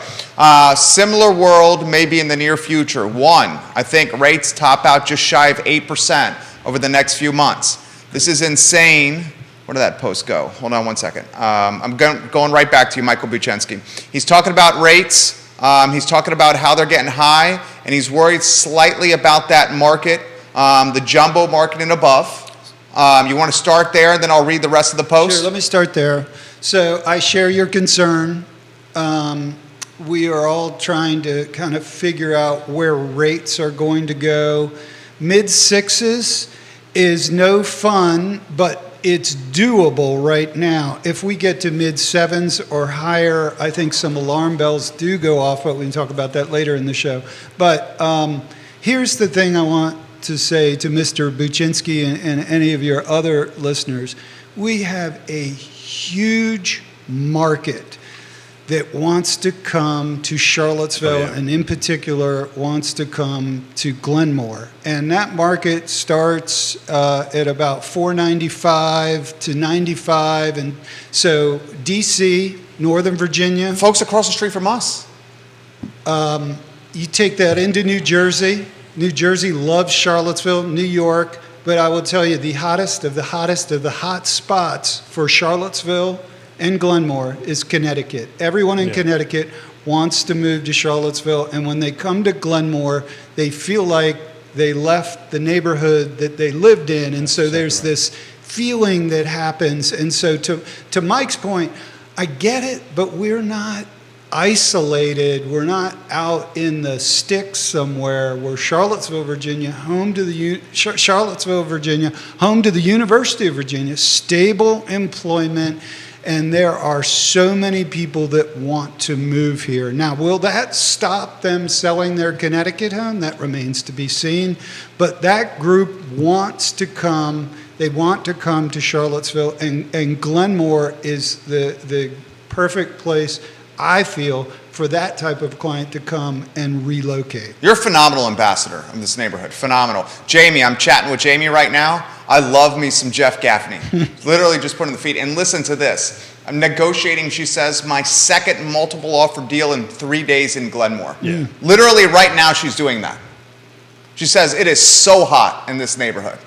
Similar world maybe in the near future. One, I think rates top out just shy of 8% over the next few months. This is insane. Where did that post go? Hold on one second. I'm going right back to you, Michael Buchensky. He's talking about rates. He's talking about how they're getting high, and he's worried slightly about that market, the jumbo market and above. You want to start there, and then I'll read the rest of the post? Sure, let me start there. So I share your concern. We are all trying to kind of figure out where rates are going to go. Mid-sixes is no fun, but it's doable right now. If we get to mid-sevens or higher, I think some alarm bells do go off, but we can talk about that later in the show. But here's the thing I want to say to Mr. Buchensky and any of your other listeners. We have a huge market that wants to come to Charlottesville, and in particular wants to come to Glenmore. And that market starts at about 495 to 95. And so DC, Northern Virginia. Folks across the street from us. You take that into New Jersey. New Jersey loves Charlottesville, New York. But I will tell you, the hottest of the hot spots for Charlottesville and Glenmore is Connecticut. Everyone in Connecticut wants to move to Charlottesville, and when they come to Glenmore, they feel like they left the neighborhood that they lived in, and so there's this feeling that happens. And so to Mike's point, I get it, but we're not isolated. We're not out in the sticks somewhere. We're Charlottesville, Virginia, home to the University of Virginia, stable employment, and there are so many people that want to move here. Now, will that stop them selling their Connecticut home? That remains to be seen. But that group wants to come. They want to come to Charlottesville, and Glenmore is the perfect place, I feel, for that type of client to come and relocate. You're a phenomenal ambassador of this neighborhood. Phenomenal. Jamie, I'm chatting with Jamie right now. I love me some Jeff Gaffney. Literally just putting the feet. And listen to this. I'm negotiating, she says, my second multiple offer deal in 3 days in Glenmore. Yeah. Literally right now she's doing that. She says it is so hot in this neighborhood.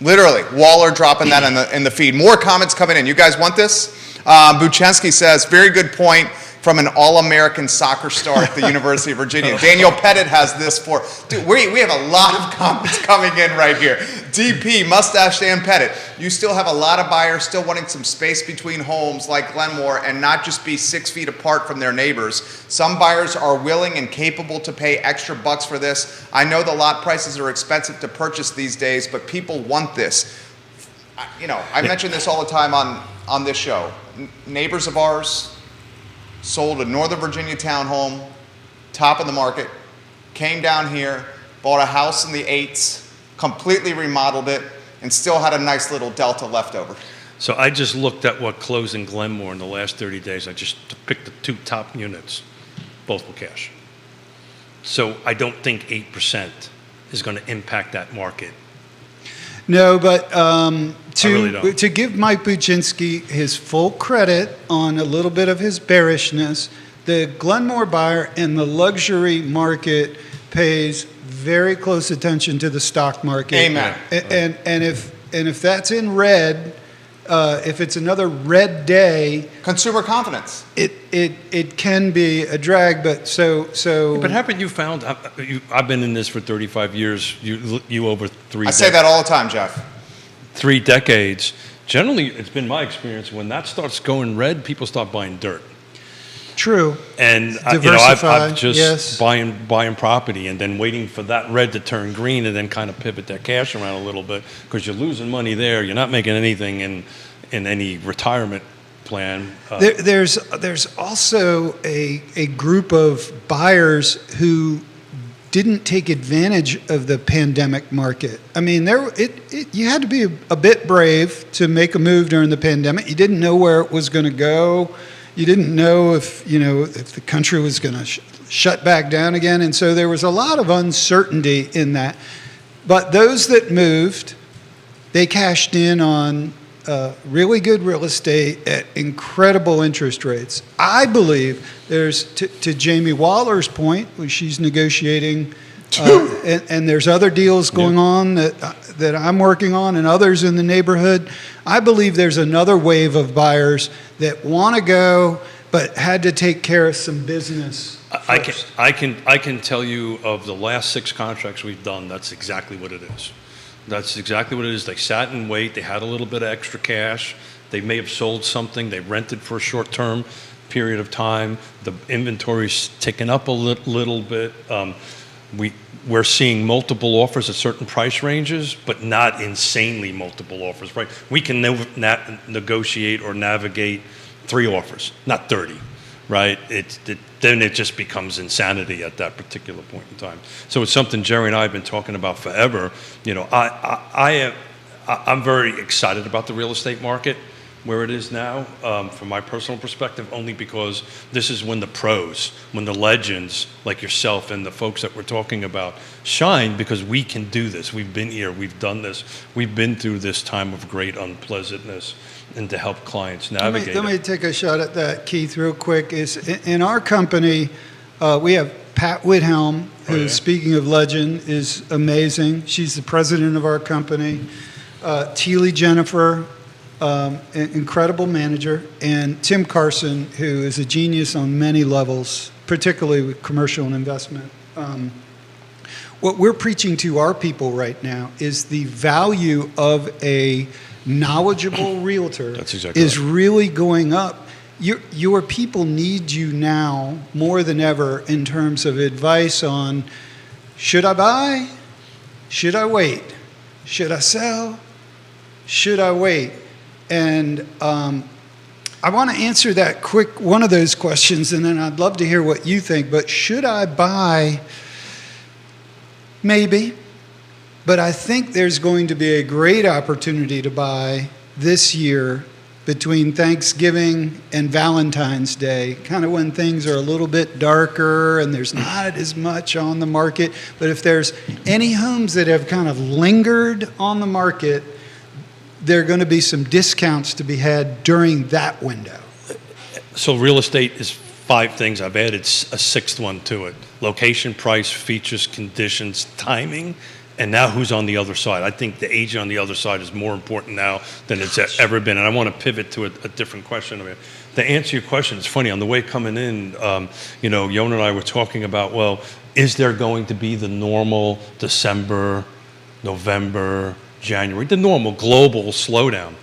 Literally, Waller dropping that in the feed. More comments coming in. You guys want this? Buchensky says, very good point from an all-American soccer star at the University of Virginia. Daniel Pettit has this for, dude, we have a lot of comments coming in right here. DP, Mustache Dan Pettit, you still have a lot of buyers still wanting some space between homes like Glenmore and not just be 6 feet apart from their neighbors. Some buyers are willing and capable to pay extra bucks for this. I know the lot prices are expensive to purchase these days, but people want this. I mention this all the time on this show. Neighbors of ours sold a Northern Virginia townhome, top of the market, came down here, bought a house in the 8s, completely remodeled it, and still had a nice little delta left over. So I just looked at what closed in Glenmore in the last 30 days. I just picked the 2 top units. Both were cash. So I don't think 8% is going to impact that market. No, but really don't. to give Mike Buchensky his full credit on a little bit of his bearishness, the Glenmore buyer in the luxury market pays very close attention to the stock market. Amen. And if that's in red, if it's another red day, consumer confidence. It can be a drag, but so. But haven't you found? I've been in this for 35 years. You over 3. I say that all the time, Jeff. 3 decades. Generally, it's been my experience when that starts going red, people start buying dirt. True. And I've just buying property and then waiting for that red to turn green and then kind of pivot that cash around a little bit because you're losing money there. You're not making anything in any retirement plan. There's also a group of buyers who didn't take advantage of the pandemic market. I mean, you had to be a bit brave to make a move during the pandemic. You didn't know where it was going to go. You didn't know if the country was going to shut back down again. And so there was a lot of uncertainty in that. But those that moved, they cashed in on really good real estate at incredible interest rates. I believe there's, to Jamie Waller's point, where she's negotiating, and there's other deals going on that I'm working on and others in the neighborhood. I believe there's another wave of buyers that want to go but had to take care of some business first. I can tell you of the last 6 contracts we've done, that's exactly what it is. That's exactly what it is. They sat and wait. They had a little bit of extra cash. They may have sold something. They rented for a short-term period of time. The inventory's ticking up a little bit. We're seeing multiple offers at certain price ranges, but not insanely multiple offers. Right? We can negotiate or navigate 3 offers, not 30. Right? Then it just becomes insanity at that particular point in time. So it's something Jerry and I have been talking about forever. I'm very excited about the real estate market where it is now, from my personal perspective, only because this is when the pros, when the legends like yourself and the folks that we're talking about shine, because we can do this. We've been here. We've done this. We've been through this time of great unpleasantness, and to help clients navigate Let me take a shot at that, Keith, real quick. In our company, we have Pat Whithelm, who, speaking of legend, is amazing. She's the president of our company. Teely Jennifer, incredible manager. And Tim Carson, who is a genius on many levels, particularly with commercial and investment. What we're preaching to our people right now is the value of a knowledgeable realtor is really going up. Your people need you now more than ever in terms of advice on, should I buy? Should I wait? Should I sell? Should I wait? And I want to answer that one of those questions, and then I'd love to hear what you think. But should I buy? Maybe. But I think there's going to be a great opportunity to buy this year between Thanksgiving and Valentine's Day, kind of when things are a little bit darker and there's not as much on the market. But if there's any homes that have kind of lingered on the market, there are going to be some discounts to be had during that window. So real estate is 5 things. I've added a 6th one to it. Location, price, features, conditions, timing, And now who's on the other side? I think the agent on the other side is more important now than it's ever been. And I want to pivot to a different question. I mean, to answer your question, it's funny, on the way coming in, Yonna and I were talking about, well, is there going to be the normal December, November, January, the normal global slowdown?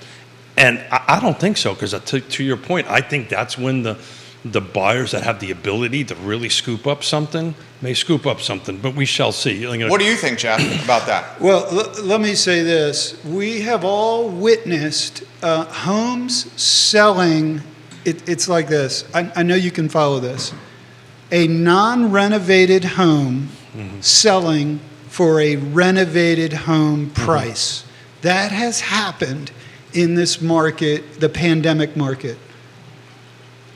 And I don't think so, because to your point, I think that's when the buyers that have the ability to really scoop up something may scoop up something, but we shall see. What do you think, Jeff, about that? Well, let me say this. We have all witnessed homes selling. It's like this. I know you can follow this. A non-renovated home selling for a renovated home price. That has happened in this market, the pandemic market.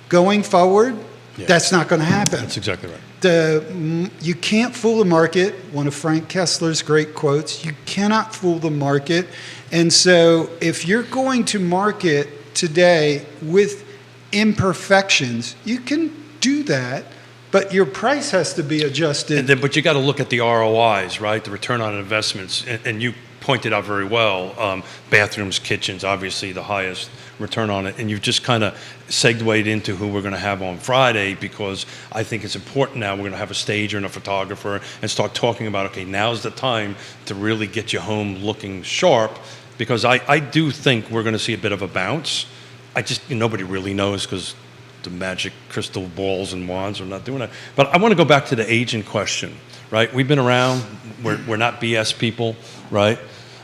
Going forward, that's not going to happen. That's exactly right. You can't fool the market. One of Frank Kessler's great quotes, you cannot fool the market. And so if you're going to market today with imperfections, you can do that, but your price has to be adjusted. But you got to look at the ROIs, right? The return on investments. And you pointed out very well, bathrooms, kitchens, obviously the highest return on it. And you've just kind of segued into who we're going to have on Friday, because I think it's important now. We're going to have a stager and a photographer and start talking about, okay, now's the time to really get your home looking sharp, because I do think we're going to see a bit of a bounce. Nobody really knows, because the magic crystal balls and wands are not doing that. But I want to go back to the agent question, right? We've been around. We're not BS people, right?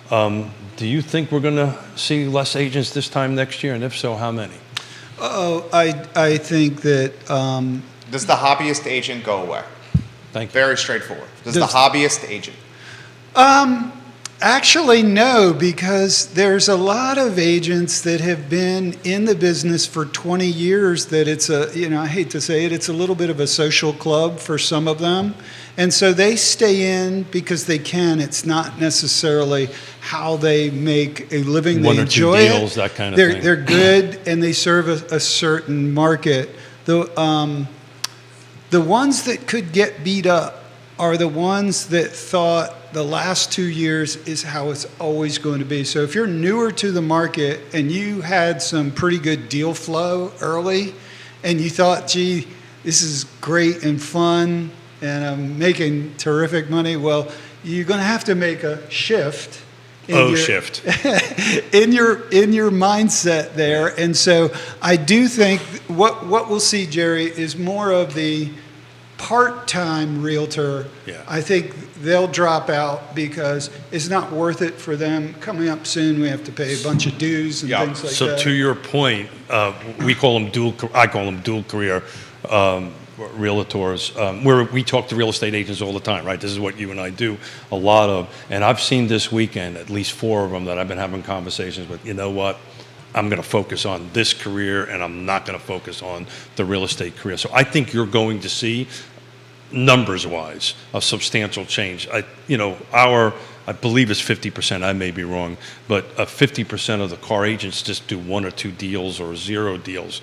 Do you think we're going to see less agents this time next year? And if so, how many? I think that... Does the hobbyist agent go away? Thank you. Very straightforward. Does the hobbyist agent? Actually, no, because there's a lot of agents that have been in the business for 20 years that it's I hate to say it, it's a little bit of a social club for some of them. And so they stay in because they can. It's not necessarily how they make a living. One they or two enjoy deals, it. that kind of thing. They're good, and they serve a certain market. The ones that could get beat up are the ones that thought the last 2 years is how it's always going to be. So if you're newer to the market and you had some pretty good deal flow early and you thought, gee, this is great and fun and I'm making terrific money, well, you're going to have to make a shift. In your mindset there. And so I do think what we'll see, Jerry, is more of the part-time realtor. Yeah. I think they'll drop out because it's not worth it for them. Coming up soon, we have to pay a bunch of dues and things like that. So to your point, I call them dual career realtors, where we talk to real estate agents all the time, right? This is what you and I do a lot of. And I've seen this weekend at least 4 of them that I've been having conversations with. You know what? I'm going to focus on this career, and I'm not going to focus on the real estate career. So I think you're going to see, numbers-wise, a substantial change. I believe it's 50%. I may be wrong, but 50% of the car agents just do 1 or 2 deals or 0 deals.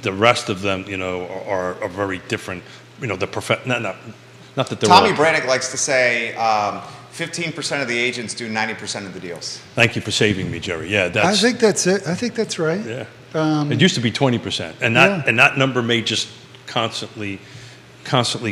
The rest of them, are very different. Not that they're Tommy Brannick likes to say 15% of the agents do 90% of the deals. Thank you for saving me, Jerry. Yeah, I think that's it. I think that's right. Yeah. It used to be 20%, and that number may just constantly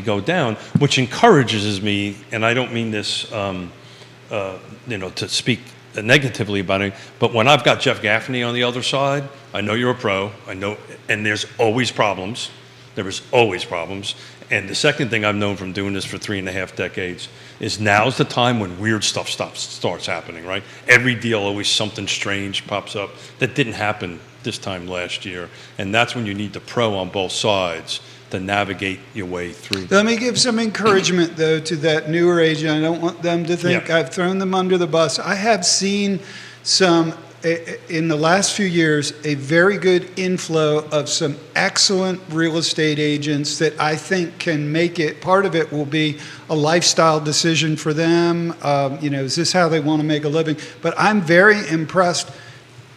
go down, which encourages me. And I don't mean this, to speak negatively about it, but when I've got Jeff Gaffney on the other side, I know you're a pro. I know, and there's always problems. There is always problems. And the second thing I've known from doing this for 3.5 decades is now's the time when weird stuff starts happening, right? Every deal, always something strange pops up that didn't happen this time last year. And that's when you need the pro on both sides to navigate your way through. Let me give some encouragement, though, to that newer agent. I don't want them to think I've thrown them under the bus. I have seen some, in the last few years, a very good inflow of some excellent real estate agents that I think can make it. Part of it will be a lifestyle decision for them. Is this how they want to make a living? But I'm very impressed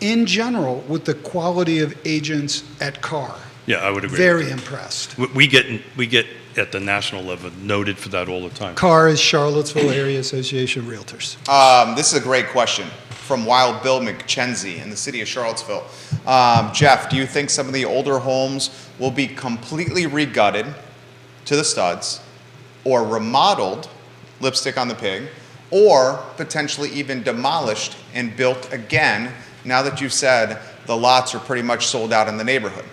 in general with the quality of agents at Carr. Yeah, I would agree. Very impressed. We get at the national level noted for that all the time. CAR is Charlottesville Area Association of Realtors. This is a great question from Wild Bill McChenzie in the city of Charlottesville. Jeff, do you think some of the older homes will be completely regutted to the studs or remodeled, lipstick on the pig, or potentially even demolished and built again now that you've said the lots are pretty much sold out in the neighborhood?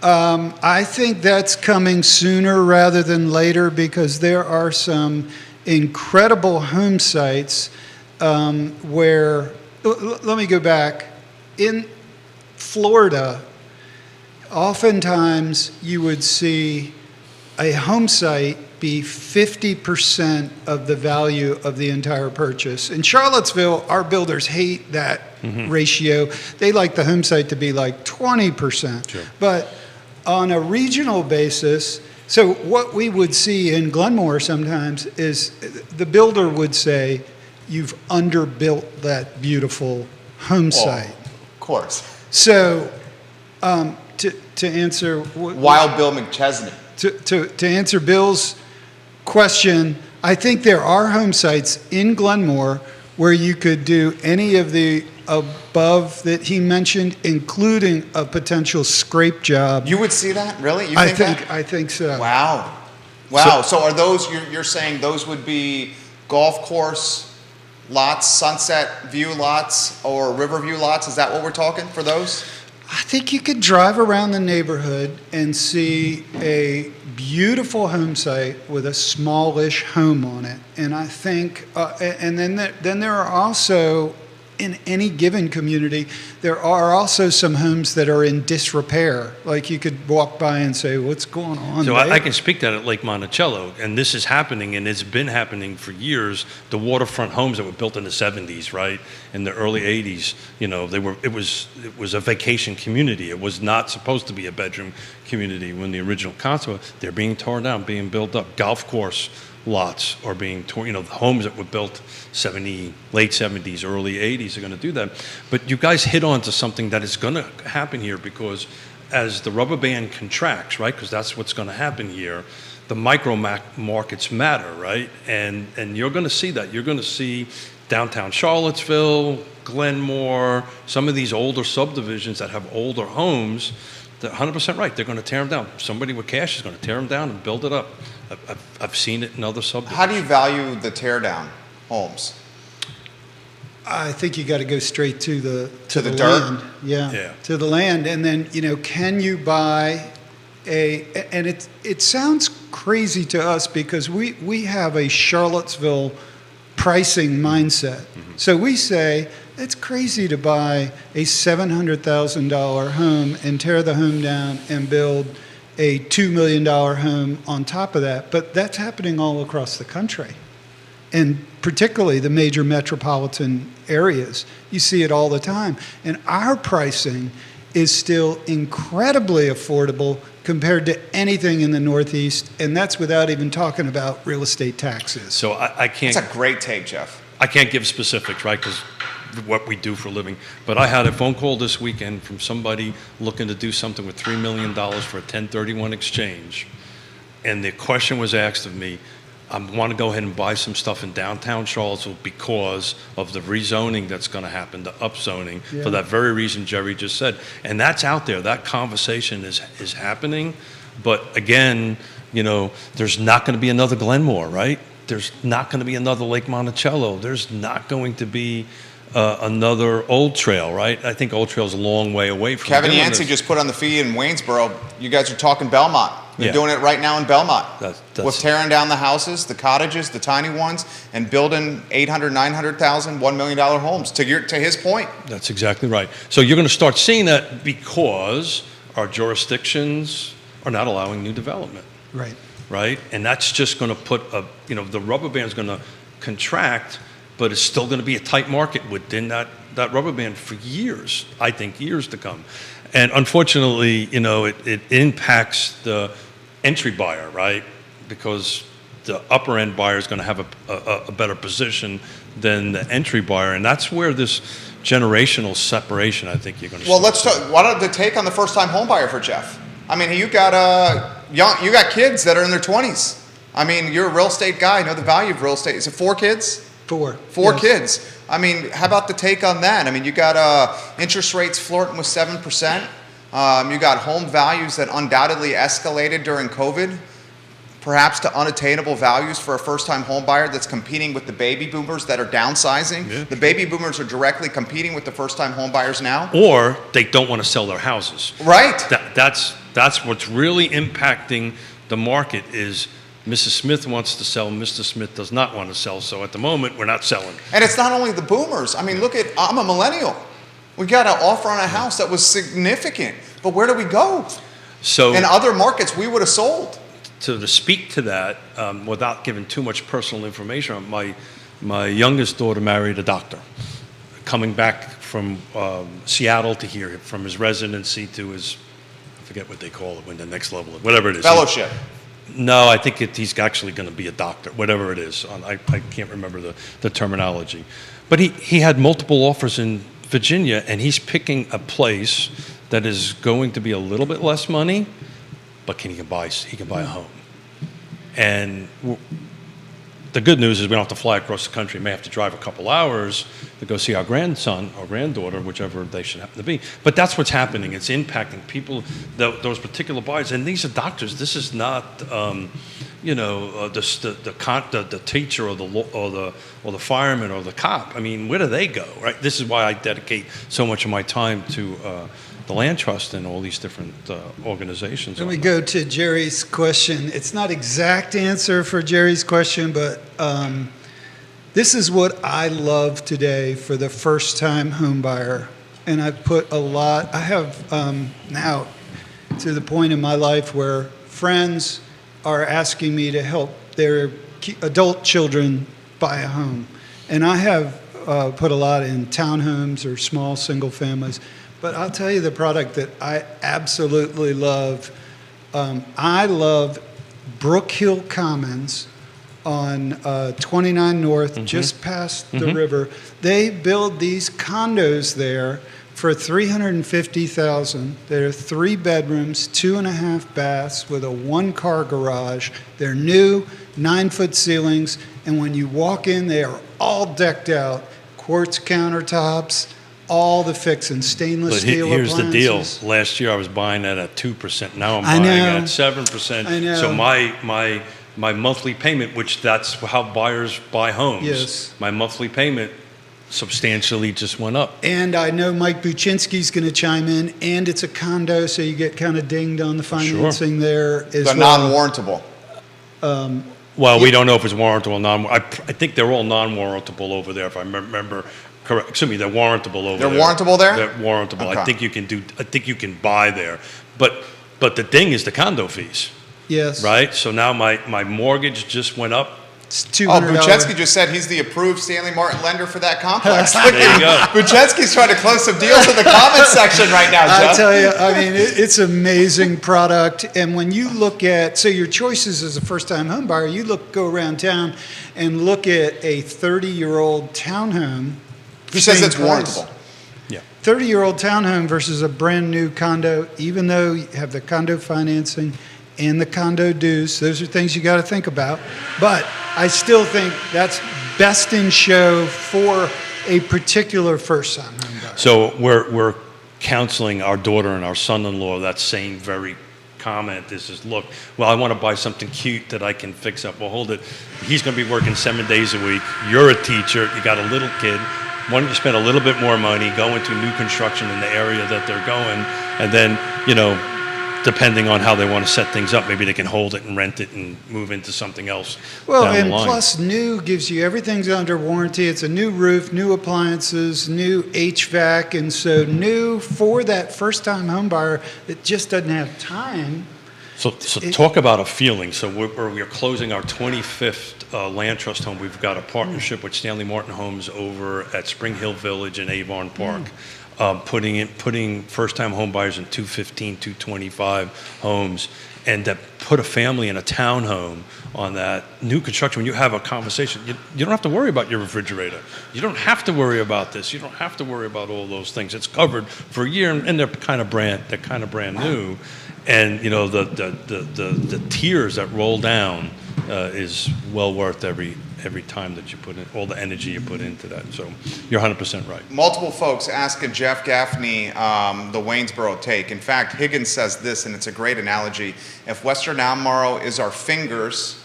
I think that's coming sooner rather than later because there are some incredible home sites where, let me go back. In Florida, oftentimes you would see a home site be 50% of the value of the entire purchase. In Charlottesville, our builders hate that ratio. They like the home site to be like 20%. Sure. But on a regional basis, so what we would see in Glenmore sometimes is the builder would say, you've underbuilt that beautiful home site. Of course. So to answer... Wild Bill McChesney. To answer Bill's question, I think there are home sites in Glenmore where you could do any of the above that he mentioned, including a potential scrape job. You would see that? Really? You I think think that? I think so. Wow. Wow. So are those, you're saying those would be golf course lots, sunset view lots, or riverview lots? Is that what we're talking for those? I think you could drive around the neighborhood and see a beautiful home site with a smallish home on it. And I think, and then there are also, in any given community, there are also some homes that are in disrepair. Like you could walk by and say, what's going on So there? I can speak that at Lake Monticello, and this is happening, and it's been happening for years. The waterfront homes that were built in the 70s, right, in the early 80s, you know, it was a vacation community. It was not supposed to be a bedroom community when the original concept was. They're being torn down, being built up. Golf course lots are being torn. You know, the homes that were built late 70s, early 80s are going to do that. But you guys hit on to something that is going to happen here because as the rubber band contracts, right, because that's what's going to happen here, the micro markets matter, right? And you're going to see that. You're going to see downtown Charlottesville, Glenmore, some of these older subdivisions that have older homes. They're 100% right. They're going to tear them down. Somebody with cash is going to tear them down and build it up. I've seen it in other subdivisions. How do you value the tear down homes? I think you got to go straight to the dirt? land. Yeah, Yeah. to the land. And then, you know, can you buy and it sounds crazy to us because we have a Charlottesville pricing mindset. Mm-hmm. So we say it's crazy to buy a $700,000 home and tear the home down and build a $2 million home on top of that. But that's happening all across the country. And particularly the major metropolitan areas. You see it all the time. And our pricing is still incredibly affordable compared to anything in the Northeast, and that's without even talking about real estate taxes. So I can't. That's a great take, Jeff. I can't give specifics, right, because what we do for a living. But I had a phone call this weekend from somebody looking to do something with $3 million for a 1031 exchange. And the question was asked of me, I want to go ahead and buy some stuff in downtown Charlottesville because of the rezoning that's going to happen, the upzoning, for that very reason Jerry just said. And that's out there. That conversation is happening. But again, you know, there's not going to be another Glenmore, right? There's not going to be another Lake Monticello. There's not going to be another Old Trail, right? I think Old Trail's a long way away from Kevin doing Yancey this. just put on the feed in Waynesboro. You guys are talking Belmont. They're Yeah. doing it right now in Belmont. That's- with tearing down the houses, the cottages, the tiny ones, and building 800, 900,000, $1 million homes. To his point. That's exactly right. So you're going to start seeing that because our jurisdictions are not allowing new development, Right. right? And that's just going to put the rubber band's going to contract, but it's still going to be a tight market within that rubber band for years, I think years to come. And unfortunately, you know, it impacts the entry buyer, right? Because the upper end buyer is going to have a better position than the entry buyer. And that's where this generational separation, I think you're going to Well, let's talk. Why don't the take on the first-time home buyer for Jeff? I mean, you got kids that are in their 20s. I mean, you're a real estate guy. You know the value of real estate. Is it 4 kids? 4. Four Yes. kids. I mean, how about the take on that? I mean, you got interest rates flirting with 7%. You got home values that undoubtedly escalated during COVID, perhaps to unattainable values for a first-time home buyer that's competing with the baby boomers that are downsizing. Yeah. The baby boomers are directly competing with the first-time home buyers now. Or they don't want to sell their houses. Right. That's what's really impacting the market is Mrs. Smith wants to sell, Mr. Smith does not want to sell. So at the moment, we're not selling. And it's not only the boomers. I mean, look at, I'm a millennial. We got an offer on a house that was significant. But where do we go? So In other markets, we would have sold. to speak to that, without giving too much personal information, my youngest daughter married a doctor, coming back from Seattle to here, from his residency to his, I forget what they call it, when the next level, whatever it is. Fellowship. No, I think he's actually going to be a doctor, whatever it is. I can't remember the terminology. But he had multiple offers in Virginia, and he's picking a place that is going to be a little bit less money, but he can buy a home. And the good news is we don't have to fly across the country. We may have to drive a couple hours to go see our grandson or granddaughter, whichever they should happen to be. But that's what's happening. It's impacting people, those particular buyers. And these are doctors. This is not, the teacher or the fireman or the cop. I mean, where do they go, right? This is why I dedicate so much of my time to the Land Trust and all these different organizations. Let me go to Jerry's question. It's not exact answer for Jerry's question, but this is what I love today for the first-time home buyer. And I've put a lot, I have now to the point in my life where friends are asking me to help their adult children buy a home. And I have put a lot in townhomes or small single families. But I'll tell you the product that I absolutely love. I love Brook Hill Commons on 29 North, just past the river. They build these condos there for $350,000. They're 3 bedrooms, 2.5 baths with a 1-car garage. They're new, 9-foot ceilings, and when you walk in, they are all decked out. Quartz countertops, all the fixings, stainless steel here's appliances. the deal. Last year I was buying that at 2%. Now I'm buying it at 7%. I know. So my monthly payment, which that's how buyers buy homes. Yes. My monthly payment substantially just went up. And I know Mike Buczynski's going to chime in, and it's a condo, so you get kind of dinged on the financing there as They're well. non-warrantable. Well, we don't know if it's warrantable or non. I think they're all non-warrantable over there, if I remember correct. Excuse me, they're warrantable over there. They're warrantable there? They're warrantable. Okay. I think you can buy there. But the ding is the condo fees, Yes. right? So now my mortgage just went up. It's Oh, $200. Buczynski just said he's the approved Stanley Martin lender for that complex. There you go. Buczynski's trying to close some deals in the comments section right now, Jeff. I tell you, I mean, it's an amazing product. And when you look at, so your choices as a first-time home buyer, go around town and look at a 30-year-old townhome. He says same it's price. warrantable. 30-year-old townhome versus a brand-new condo, even though you have the condo financing and the condo dues, those are things you got to think about. But I still think that's best in show for a particular first-time home buyer. So we're counseling our daughter and our son-in-law that same very comment. This is, look, well, I want to buy something cute that I can fix up. Well, hold it. He's going to be working 7 days a week. You're a teacher. You got a little kid. Why don't you spend a little bit more money, go into new construction in the area that they're going, and then, depending on how they want to set things up, maybe they can hold it and rent it and move into something else Well, down and the line. plus new gives you everything's under warranty. It's a new roof, new appliances, new HVAC, and so new for that first-time home buyer that just doesn't have time. So talk about a feeling. So we're closing our 25th land trust home. We've got a partnership with Stanley Martin Homes over at Spring Hill Village in Avon Park. putting first-time home buyers in 215, 225 homes, and that put a family in a townhome on that new construction. When you have a conversation, you don't have to worry about your refrigerator. You don't have to worry about this. You don't have to worry about all those things. It's covered for a year, and they're kind of brand new. And the tears that roll down is well worth every time that you put in, all the energy you put into that. So you're 100% right. Multiple folks asking Jeff Gaffney the Waynesboro take. In fact, Higgins says this, and it's a great analogy. If Western Albemarle is our fingers,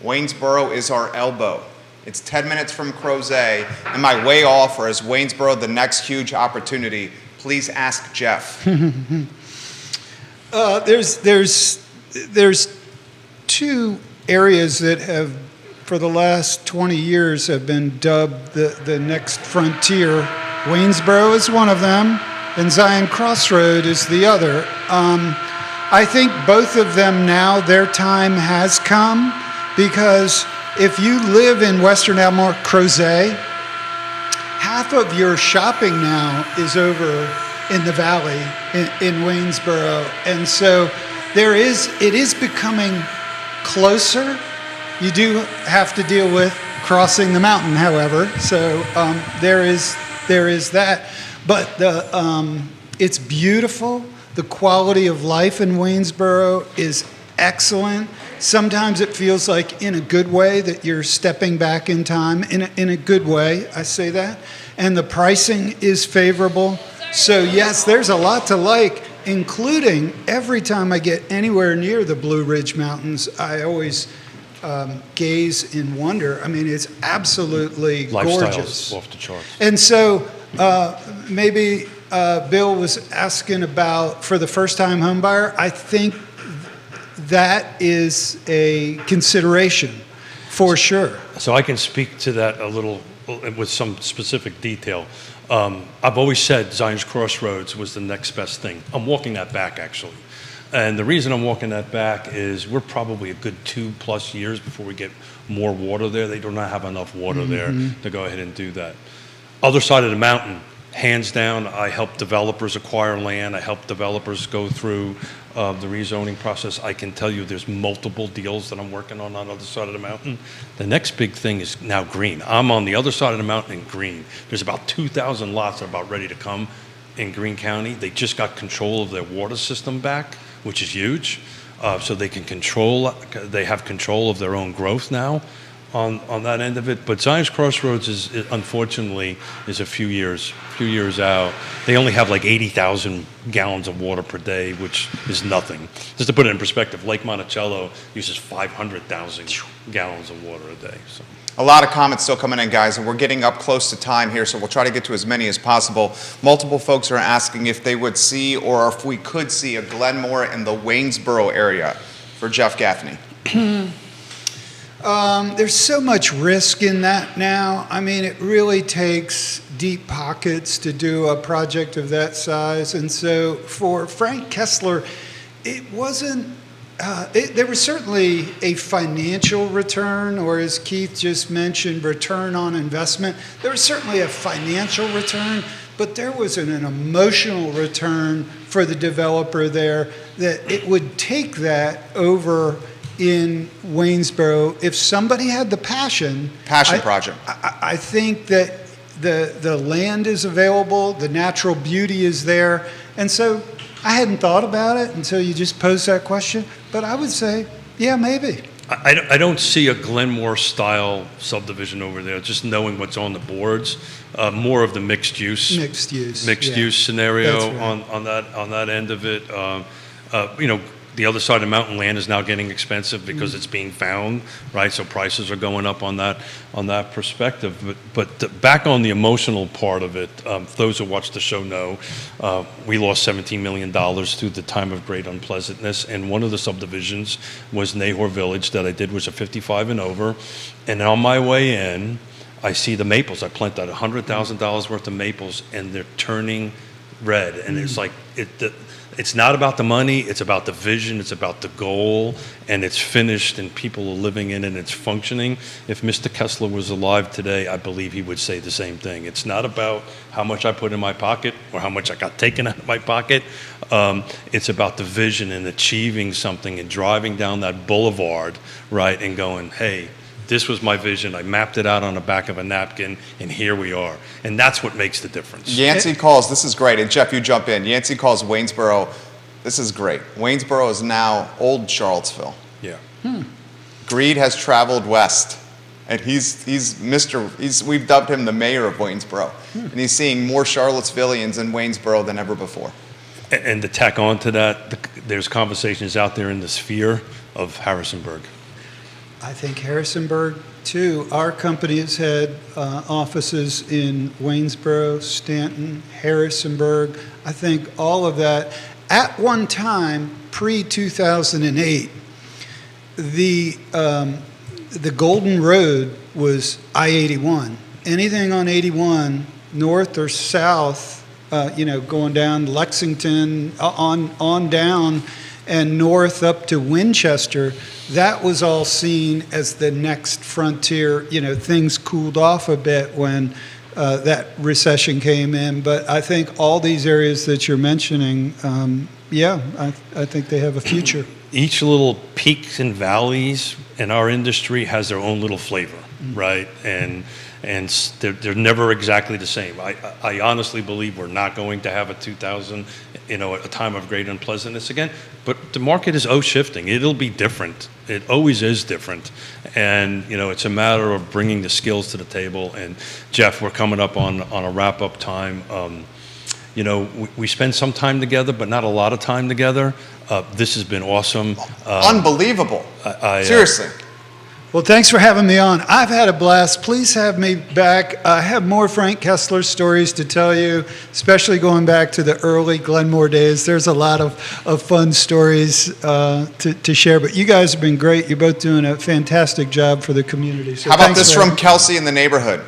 Waynesboro is our elbow. It's 10 minutes from Crozet. Am I way off, or is Waynesboro the next huge opportunity? Please ask Jeff. There's two areas that have, for the last 20 years, have been dubbed the next frontier. Waynesboro is one of them, and Zion Crossroad is the other. I think both of them now, their time has come, because if you live in Western Albemarle, Crozet, half of your shopping now is over in the valley in Waynesboro, and so it is becoming closer. You do have to deal with crossing the mountain, however, so there is that. But it's beautiful. The quality of life in Waynesboro is excellent. Sometimes it feels like, in a good way, that you're stepping back in time. In a good way, I say that. And the pricing is favorable. So yes, there's a lot to like, including every time I get anywhere near the Blue Ridge Mountains, I always gaze in wonder. I mean, it's absolutely gorgeous. Lifestyle's off the charts. And so maybe Bill was asking about, for the first-time home buyer, I think that is a consideration for sure. So I can speak to that a little with some specific detail. I've always said Zion's Crossroads was the next best thing. I'm walking that back, actually. And the reason I'm walking that back is we're probably a good 2+ years before we get more water there. They do not have enough water there to go ahead and do that. Other side of the mountain, hands down, I help developers acquire land. I help developers go through the rezoning process. I can tell you there's multiple deals that I'm working on the other side of the mountain. The next big thing is now green. I'm on the other side of the mountain in green. There's about 2,000 lots that are about ready to come in Greene County. They just got control of their water system back, which is huge. So they have control of their own growth now on that end of it. But Zion's Crossroads is unfortunately a few years out. They only have like 80,000 gallons of water per day, which is nothing. Just to put it in perspective, Lake Monticello uses 500,000 gallons of water a day. So. A lot of comments still coming in, guys, and we're getting up close to time here, so we'll try to get to as many as possible. Multiple folks are asking if they would see, or if we could see, a Glenmore in the Waynesboro area for Jeff Gaffney. There's so much risk in that now. I mean, it really takes deep pockets to do a project of that size. And so for Frank Kessler, it wasn't, there was certainly a financial return, or as Keith just mentioned, return on investment. There was certainly a financial return, but there was an emotional return for the developer there, that it would take that over in Waynesboro. If somebody had the passion project. I think that the land is available, the natural beauty is there, and so I hadn't thought about it until you just posed that question, but I would say, yeah, maybe. I don't see a Glenmore style subdivision over there, just knowing what's on the boards. More of the mixed use scenario right. on that end of it. The other side of the mountain land is now getting expensive because it's being found, right? So prices are going up on that perspective. But back on the emotional part of it, those who watch the show know we lost $17 million through the time of great unpleasantness. And one of the subdivisions was Nahor Village that I did, was a 55 and over. And on my way in, I see the maples. I planted $100,000 worth of maples, and they're turning red. And it's like It's not about the money, it's about the vision, it's about the goal, and it's finished and people are living in it and it's functioning. If Mr. Kessler was alive today, I believe he would say the same thing. It's not about how much I put in my pocket or how much I got taken out of my pocket. It's about the vision and achieving something and driving down that boulevard, right, and going, hey, this was my vision. I mapped it out on the back of a napkin, and here we are. And that's what makes the difference. Yancey calls, this is great, and Jeff, you jump in. Yancey calls Waynesboro, this is great. Waynesboro is now old Charlottesville. Yeah. Greed has traveled west, and we've dubbed him the mayor of Waynesboro, and he's seeing more Charlottesvillians in Waynesboro than ever before. And to tack on to that, there's conversations out there in the sphere of Harrisonburg. I think Harrisonburg, too. Our company has had offices in Waynesboro, Stanton, Harrisonburg. I think all of that. At one time, pre-2008, the Golden Road was I-81. Anything on 81, north or south, going down Lexington, on down, and north up to Winchester, that was all seen as the next frontier. Things cooled off a bit when that recession came in. But I think all these areas that you're mentioning, I think they have a future. Each little peaks and valleys in our industry has their own little flavor, right? And they're never exactly the same. I honestly believe we're not going to have a 2000, a time of great unpleasantness again. But the market is shifting. It'll be different. It always is different. And, it's a matter of bringing the skills to the table. And Jeff, we're coming up on a wrap-up time. We spend some time together, but not a lot of time together. This has been awesome. Unbelievable. Seriously. Well, thanks for having me on. I've had a blast. Please have me back. I have more Frank Kessler stories to tell you, especially going back to the early Glenmore days. There's a lot of fun stories to share, but you guys have been great. You're both doing a fantastic job for the community. So how about this from Kelsey in the neighborhood?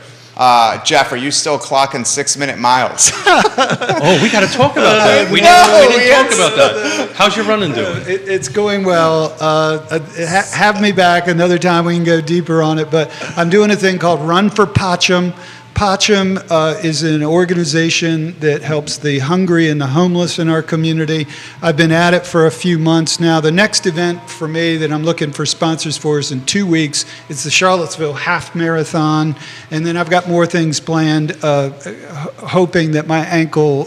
Jeff, are you still clocking 6-minute miles? Oh, we got to talk about that. We didn't talk about that. How's your running doing? It's going well. Have me back another time. We can go deeper on it. But I'm doing a thing called Run for Pacham. Pacham is an organization that helps the hungry and the homeless in our community. I've been at it for a few months now. The next event for me that I'm looking for sponsors for is in 2 weeks. It's the Charlottesville Half Marathon. And then I've got more things planned, hoping that my ankle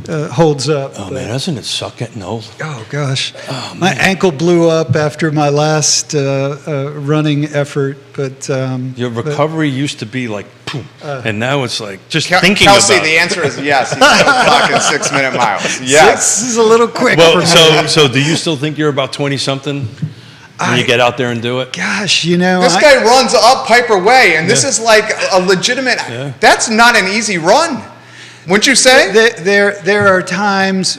holds up. Oh, man, doesn't it suck getting old? Oh, gosh. My ankle blew up after my last running effort. But your recovery used to be like, boom, and now it's like just thinking Kelsey, about it. the answer is yes. He's still clocking 6-minute miles. Yes. 6 is a little quick Well, for me. so do you still think you're about 20-something when you get out there and do it? Gosh, this guy runs up Piper Way, and this is like a legitimate. Yeah. That's not an easy run. Wouldn't you say? There are times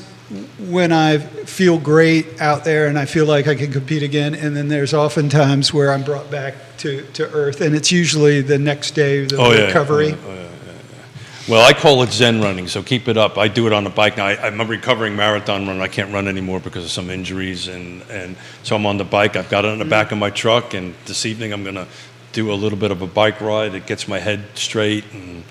when I feel great out there and I feel like I can compete again, and then there's often times where I'm brought back to earth, and it's usually the next day, the recovery. Yeah. Well, I call it Zen running, so keep it up. I do it on a bike now. I'm a recovering marathon runner. I can't run anymore because of some injuries, and so I'm on the bike. I've got it in the back of my truck, and this evening I'm going to do a little bit of a bike ride. It gets my head straight and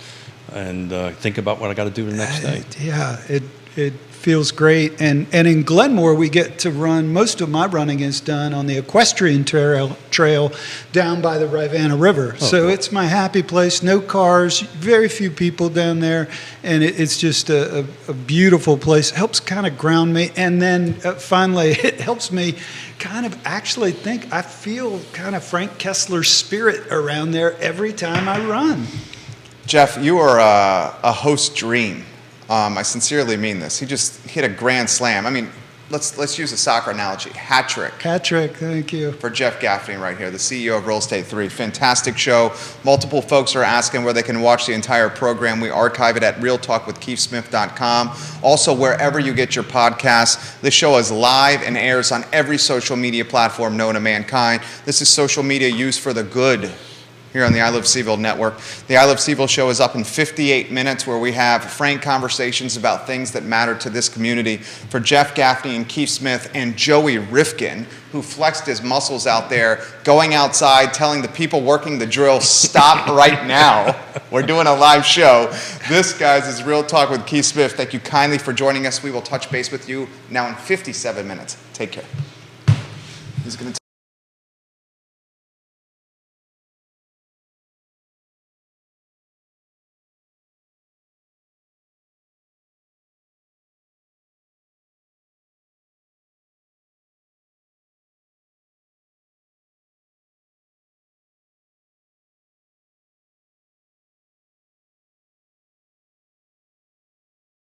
think about what I got to do the next day. Yeah, it feels great. And in Glenmore, we get to run, most of my running is done on the equestrian trail down by the Rivanna River. So cool. It's my happy place, no cars, very few people down there, and it's just a beautiful place. It helps kind of ground me, and then finally it helps me kind of actually think. I feel kind of Frank Kessler's spirit around there every time I run. Jeff, you are a host's dream. I sincerely mean this. He just hit a grand slam. I mean, let's use a soccer analogy. Hat trick. Hat trick, thank you. For Jeff Gaffney right here, the CEO of Real Estate 3. Fantastic show. Multiple folks are asking where they can watch the entire program. We archive it at realtalkwithkeithsmith.com. Also, wherever you get your podcasts. This show is live and airs on every social media platform known to mankind. This is social media used for the good. here on the I Love CVille Network. The I Love CVille show is up in 58 minutes, where we have frank conversations about things that matter to this community. For Jeff Gaffney and Keith Smith and Joey Rifkin, who flexed his muscles out there, going outside, telling the people working the drill, stop right now. We're doing a live show. This, guys, is Real Talk with Keith Smith. Thank you kindly for joining us. We will touch base with you now in 57 minutes. Take care. He's going to